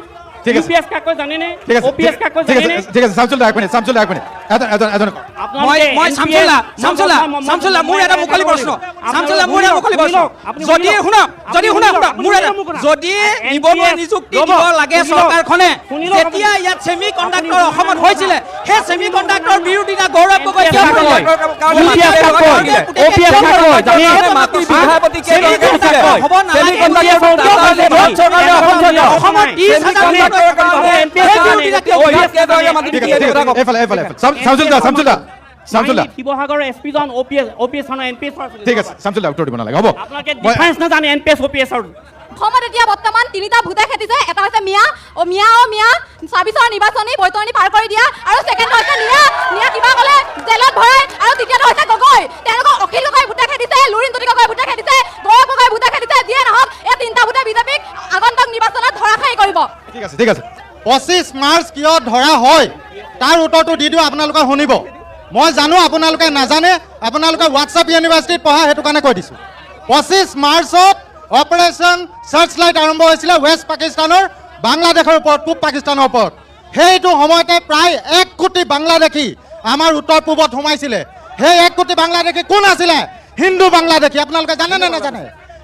ইউপিএছ কাক কয় জানেনে? OPS কাক কয় জানেনে? ঠিক আছে শামছুল দা এক মিনিট শামছুল্লাহ মোৰ এটা মুকলি প্ৰশ্ন, শামছুল্লাহ মোৰ এটা মুকলি প্ৰশ্ন, যদি শুনক মোৰ যদি নিবনুৱা নিযুক্তি দিব লাগে চৰকাৰখনে, যেতিয়া ইয়াত ছেমি কণ্ডাক্টৰ অসমত হৈছিলে সেই ছেমি কণ্ডাক্টৰ বিৰোধিতা গৌৰৱ গগৈ কিয় নকয়? শিৱসাগৰৰ এছপিজন OPS NPS ঠিক আছে শামছুল দা উত্তৰ দিব নালাগে হ'ব। আপোনালোকে ডিফাৰেঞ্চ নাজানে NPS OPS আৰু অসমত এতিয়া বৰ্তমান 3টা ভোটে খেদিছে। এটা হৈছে মিয়া 26ৰ নিৰ্বাচনী বৈতৰণি পাৰ কৰি দিয়া, আৰু ছেকেণ্ড হৈছে নিয়া কিবা ক'লে জেলত ভৰাই, আৰু তৃতীয়টো হৈছে গগৈ। তেওঁলোকক অখিল গগৈ ভোটে খেদিছে, লুৰিণজ্যোতি গগৈ ভোটে খেদিছে, গৌৰৱ গগৈ ভোটে খেদিছে। যিয়ে নহওক এই 3টা ভোটে বিজেপিক আগন্তুক নিৰ্বাচনত ধৰাশায়ী কৰিব। ঠিক আছে ঠিক আছে 25 মাৰ্চ কিয় ধৰা হয় তাৰ উত্তৰটো দি দিওঁ, আপোনালোকে শুনিব। মই জানো আপোনালোকে নাজানে, আপোনালোকে হোৱাটছআপ ইউনিভাৰ্চিটিত পঢ়া, সেইটো কাৰণে কৈ দিছোঁ। 25 মাৰ্চত অপাৰেশ্যন চাৰ্চ লাইট আৰম্ভ হৈছিলে ৱেষ্ট পাকিস্তানৰ বাংলাদেশৰ ওপৰত, পূব পাকিস্তানৰ ওপৰত। সেইটো সময়তে প্ৰায় 1 কোটি বাংলাদেশী আমাৰ উত্তৰ পূবত সোমাইছিলে। সেই 1 কোটি বাংলাদেশী কোন আছিলে? হিন্দু বাংলাদেশী। আপোনালোকে জানে নে নাজানে?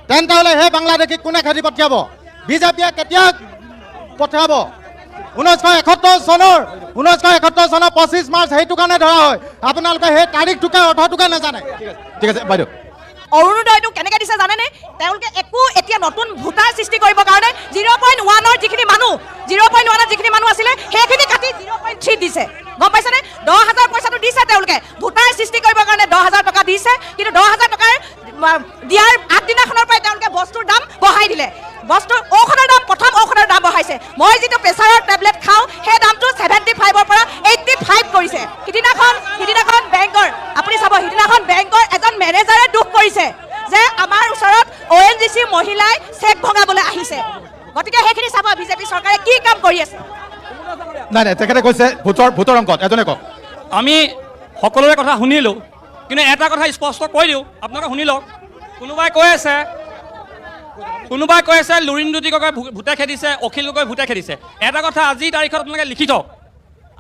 তেন্তে হ'লে সেই বাংলাদেশীক কোনে খেদি পঠিয়াব? বিজেপিয়ে কেতিয়া পঠিয়াব? 1971 চনৰ 25 মাৰ্চ সেইটো কাৰণে ধৰা হয়। আপোনালোকে সেই তাৰিখটোকে অৰ্থটোকে নাজানে। ঠিক আছে বাইদেউ। অৰুণোদয়টো কেনেকৈ দিছে জানেনে? তেওঁলোকে একো এতিয়া নতুন ভোটাৰ সৃষ্টি কৰিবৰ কাৰণে 0.1ৰ যিখিনি মানুহ আছিলে সেইখিনি কাটি 0.3 দিছে। গম পাইছেনে? 10,000 পইচাটো দিছে তেওঁলোকে ভোটাৰ সৃষ্টি কৰিবৰ কাৰণে 10,000 টকা দিছে, কিন্তু 10,000 টকাৰ দিয়াৰ আগদিনাখনৰ পৰাই তেওঁলোকে বস্তুৰ দাম বঢ়াই দিলে। ঔষধৰ দাম, প্ৰথম ঔষধৰ দাম বঢ়াইছে। মই যিটো প্ৰেছাৰৰ টেবলেট খাওঁ সেই দামটো 75ৰ পৰা 85 কৰিছে। সিদিনাখন বেংকৰ, আপুনি চাব, সিদিনাখন বেংকৰ এজন মেনেজাৰে দুখ কৰিছে যে আমাৰ ওচৰত ONGC মহিলাই চেক ভঙাবলৈ আহিছে। গতিকে সেইখিনি চাব বিজেপি চৰকাৰে কি কাম কৰি আছে। নাই তেখেতে কৈছে ভোটৰ অংকত এজনে কওক। আমি সকলোৰে কথা শুনিলোঁ, কিন্তু এটা কথা স্পষ্ট কৈ দিওঁ, আপোনালোকে শুনি লওক। কোনোবাই কৈ আছে লুৰিণজ্যোতি গগৈ ভোটে খেদিছে, অখিল গগৈ ভোটে খেদিছে। এটা কথা আজিৰ তাৰিখত আপোনালোকে লিখি থওক।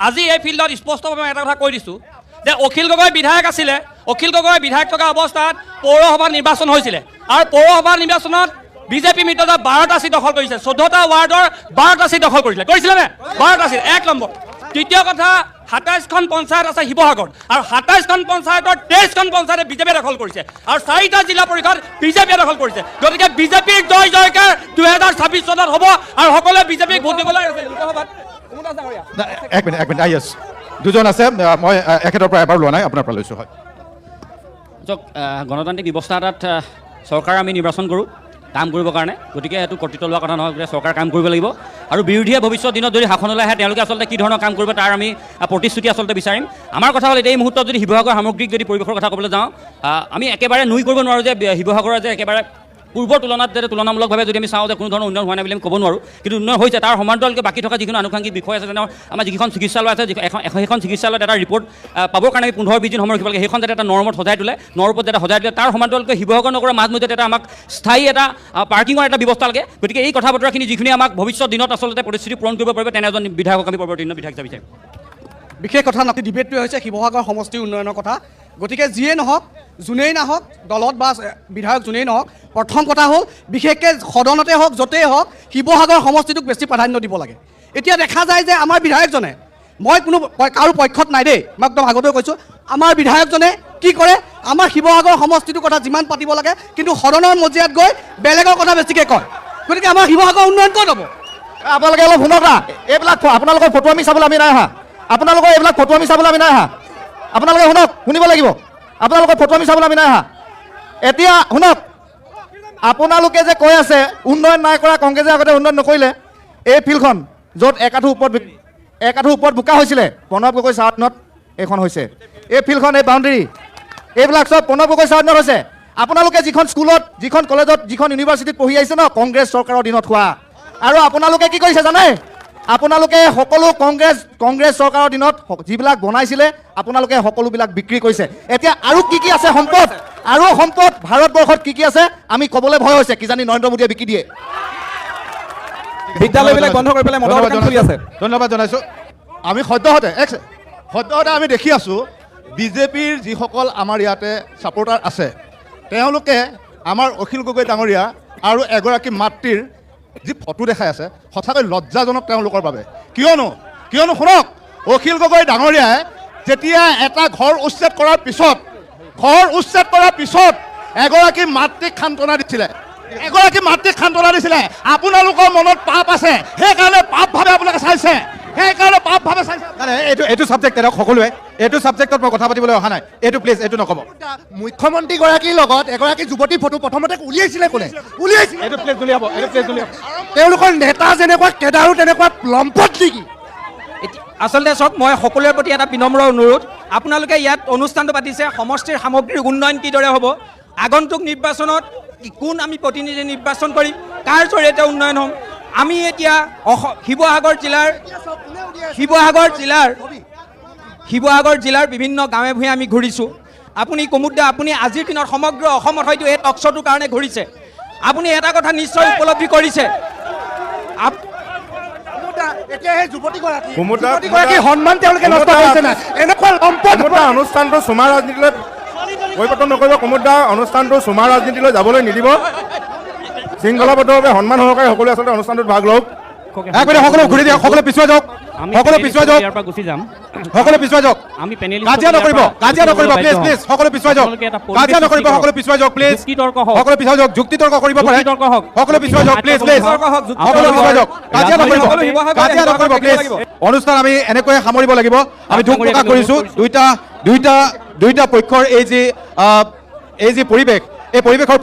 আজি এই ফিল্ডত স্পষ্টভাৱে এটা কথা কৈ দিছোঁ যে অখিল গগৈ বিধায়ক আছিলে। অখিল গগৈ বিধায়ক থকা অৱস্থাত পৌৰসভা নিৰ্বাচন হৈছিলে, আৰু পৌৰসভা নিৰ্বাচনত বিজেপি মিত্ৰতা 12টা চিট দখল কৰিছে। 14টা ৱাৰ্ডৰ 12টা চিট দখল কৰিছিলেনে? 12টা চিট। 1 নম্বৰ। দ্বিতীয় কথা, 27খন পঞ্চায়ত আছে শিৱসাগৰত, আৰু 27খন পঞ্চায়তৰ 23খন পঞ্চায়তে বিজেপিয়ে দখল কৰিছে, আৰু 4টা জিলা পৰিষদ বিজেপিয়ে দখল কৰিছে। গতিকে বিজেপিৰ জয় জয়কাৰ 2026 চনত হ'ব, আৰু সকলোৱে বিজেপিক ভোট দিবলৈ আছে। এক মিনিট আহি আছোঁ। দুজন আছে, মই এখেতৰ পৰা এবাৰ লোৱা নাই, আপোনাৰ পৰা লৈছোঁ। হয় গণতান্ত্ৰিক ব্যৱস্থা এটাত চৰকাৰ আমি নিৰ্বাচন কৰোঁ কাম কৰিবৰ কাৰণে, গতিকে এইটো কৰ্তৃত্ব লোৱা কথা নহয়। গতিকে চৰকাৰ কাম কৰিব লাগিব, আৰু বিৰোধীয়ে ভৱিষ্যত দিনত যদি শাসনলৈ আহে তেওঁলোকে আচলতে কি ধৰণৰ কাম কৰিব তাৰ আমি প্ৰতিশ্ৰুতি আচলতে বিচাৰিম। আমাৰ কথা হ'ল এতিয়া এই মুহূৰ্তত যদি শিৱসাগৰ সামগ্ৰিক যদি পৰিৱেশৰ কথা ক'বলৈ যাওঁ, আমি একেবাৰে নুই কৰিব নোৱাৰোঁ যে শিৱসাগৰৰ যে একেবাৰে পূৰ্বৰ তুলনাত যে তুলনামূলকভাৱে যদি আমি চাওঁ যে কোনো ধৰণৰ উন্নয়ন হোৱা নাই বুলি আমি ক'ব নোৱাৰোঁ, কিন্তু উন্নয়ন হৈছে। তাৰ সমান্তৰালকৈ বাকী থকা যিখিনি আনুষংগিক বিষয় আছে, যেনে আমাৰ যিখন চিকিৎসালয় আছে, সেইখন চিকিৎসালয়ত এটা ৰিপৰ্ট পাবৰ কাৰণে আমি 15-20 দিন সময় ৰখিব লাগে। সেইখন যাতে এটা নৰ্মত সজাই তোলে, নৰপত যাতে সজাই তোলে। তাৰ সমান্তৰালকৈ শিৱসাগৰ নগৰৰ মাজমজিয়াত এটা আমাক স্থায়ী এটা পাৰ্কিঙৰ এটা ব্যৱস্থা লাগে। গতিকে এই কথা বতৰাখিনি যিখিনি আমাক ভৱিষ্যত দিনত আচলতে প্ৰতিশ্ৰুতি পূৰণ কৰিব পাৰিব, তেনে এজন বিধায়কক আমি পৰৱৰ্তী দিনত বিধায়ক হিচাপে বিচাৰিম। বিশেষ কথা নাতি ডিবেটটোৱে হৈছে শিৱসাগৰ সমষ্টিৰ উন্নয়নৰ কথা। গতিকে যিয়ে নহওক, যোনেই নাহক, দলত বা বিধায়ক যোনেই নহওক, প্ৰথম কথা হ'ল বিশেষকৈ সদনতে হওক য'তেই হওক শিৱসাগৰ সমষ্টিটোক বেছি প্ৰাধান্য দিব লাগে। এতিয়া দেখা যায় যে আমাৰ বিধায়কজনে, মই কোনো কাৰো পক্ষত নাই দেই, মই একদম আগতেও কৈছোঁ, আমাৰ বিধায়কজনে কি কৰে, আমাৰ শিৱসাগৰ সমষ্টিটোৰ কথা যিমান পাতিব লাগে কিন্তু সদনৰ মজিয়াত গৈ বেলেগৰ কথা বেছিকৈ কয়। গতিকে আমাৰ শিৱসাগৰ উন্নয়ন ক'ত হ'ব? আপোনালোকে অলপ শুনক না, এইবিলাক আপোনালোকৰ ফটো আমি চাবলৈ আমি নাই অহা। আপোনালোকৰ এইবিলাক ফটো আমি চাবলৈ আমি নাই অহা। আপোনালোকে শুনক, শুনিব লাগিব। আপোনালোকৰ ফটো আমি চাবলৈ আমি নাই অহা। এতিয়া শুনক, আপোনালোকে যে কৈ আছে উন্নয়ন নাই কৰা, কংগ্ৰেছে আগতে উন্নয়ন নকৰিলে। এই ফিল্ডখন য'ত 1 আঁঠু ওপৰত এক আঁঠু ওপৰত বোকা হৈছিলে প্ৰণৱ গগৈ চাৰ দিনত এইখন হৈছে এই ফিল্ডখন এই বাউণ্ডেৰী এইবিলাক চব প্ৰণৱ গগৈ চাৰ দিনত হৈছে আপোনালোকে যিখন স্কুলত যিখন কলেজত যিখন ইউনিভাৰ্চিটিত পঢ়ি আহিছে ন কংগ্ৰেছ চৰকাৰৰ দিনত হোৱা আৰু আপোনালোকে কি কৰিছে জানে আপোনালোকে সকলো কংগ্ৰেছ চৰকাৰৰ দিনত যিবিলাক বনাইছিলে আপোনালোকে সকলোবিলাক বিক্ৰী কৰিছে এতিয়া আৰু কি আছে সম্পদ আৰু সম্পদ ভাৰতবৰ্ষত কি আছে আমি ক'বলৈ ভয় হৈছে কিজানি নৰেন্দ্ৰ মোদীয়ে বিকি দিয়ে বিদ্যালয়বিলাক বন্ধ কৰি পেলাই মদৰ দোকান খুলি আছে ধন্যবাদ জনাইছোঁ আমি সদ্যহতে আমি দেখি আছোঁ বিজেপিৰ যিসকল আমাৰ ইয়াতে ছাপৰ্টাৰ আছে তেওঁলোকে আমাৰ অখিল গগৈ ডাঙৰীয়া আৰু এগৰাকী মাতৃৰ যি ফটো দেখাই আছে সঁচাকৈ লজ্জাজনক তেওঁলোকৰ বাবে কিয়নো শুনক অখিল গগৈ ডাঙৰীয়াই যেতিয়া এটা ঘৰ উচ্ছেদ কৰাৰ পিছত এগৰাকী মাতৃক সান্তনা দিছিলে আপোনালোকৰ মনত পাপ আছে সেইকাৰণে পাপভাৱে আপোনালোকে চাইছে এইটো ছাবজেক্ট সকলোৱে এইটো ছাবজেক্টত মই কথা পাতিবলৈ অহা নাই এইটো প্লিজ এইটো নক'ব মুখ্যমন্ত্ৰীগৰাকীৰ লগত এগৰাকী যুৱতী ফটো প্ৰথমতে উলিয়াইছিলে কোনে এইটো প্লিজ উলিয়াব তেওঁলোকৰ নেতা যেনেকুৱা কেডাৰো তেনেকুৱা লম্পট নেকি আচলতে চাওক মই সকলোৰে প্ৰতি এটা বিনম্ৰ অনুৰোধ আপোনালোকে ইয়াত অনুষ্ঠানটো পাতিছে সমষ্টিৰ সামগ্ৰীৰ উন্নয়ন কিদৰে হ'ব আগন্তুক নিৰ্বাচনত কোন আমি প্ৰতিনিধি নিৰ্বাচন কৰিম কাৰ জৰিয়তে উন্নয়ন হ'ম আমি এতিয়া শিৱসাগৰ জিলাৰ বিভিন্ন গাঁৱে ভূঞে আমি ঘূৰিছোঁ আপুনি কুমুদা আপুনি আজিৰ দিনত সমগ্ৰ অসমত হয়তো এই টক শ্ব'টোৰ কাৰণে ঘূৰিছে আপুনি এটা কথা নিশ্চয় উপলব্ধি কৰিছে অনুষ্ঠানটো চুমা ৰাজনীতিলৈ পৰিৱৰ্তন নকৰিব কুমুদা অনুষ্ঠানটো চুমা ৰাজনীতিলৈ যাবলৈ নিদিব শৃংখলাবদ্ধভাৱে সন্মান সহকাৰে সকলোৱে আচলতে অনুষ্ঠানটোত ভাগ লওক সকলো ঘূৰি দিয়ক সকলো পিছুৱাই যাওক সকলো পিছুৱাই যাওক আমি কাজিয়া নকৰিব প্লিজ সকলো পিছুৱাই যাওক কাজিয়া নকৰিব সকলো পিছুৱাই যাওক প্লিজ সকলো পিছুৱাই যাওক যুক্তি তৰ্ক কৰিব পাৰে সকলো পিছুৱাই যাওক প্লিজ সকলো পিছুৱাই যাওক কাজিয়া নকৰিব প্লিজ অনুষ্ঠান আমি এনেকৈয়ে সামৰিব লাগিব আমি দুখ প্ৰকাশ কৰিছোঁ দুইটা পক্ষৰ এই যি পৰিৱেশ এই পৰিৱেশৰ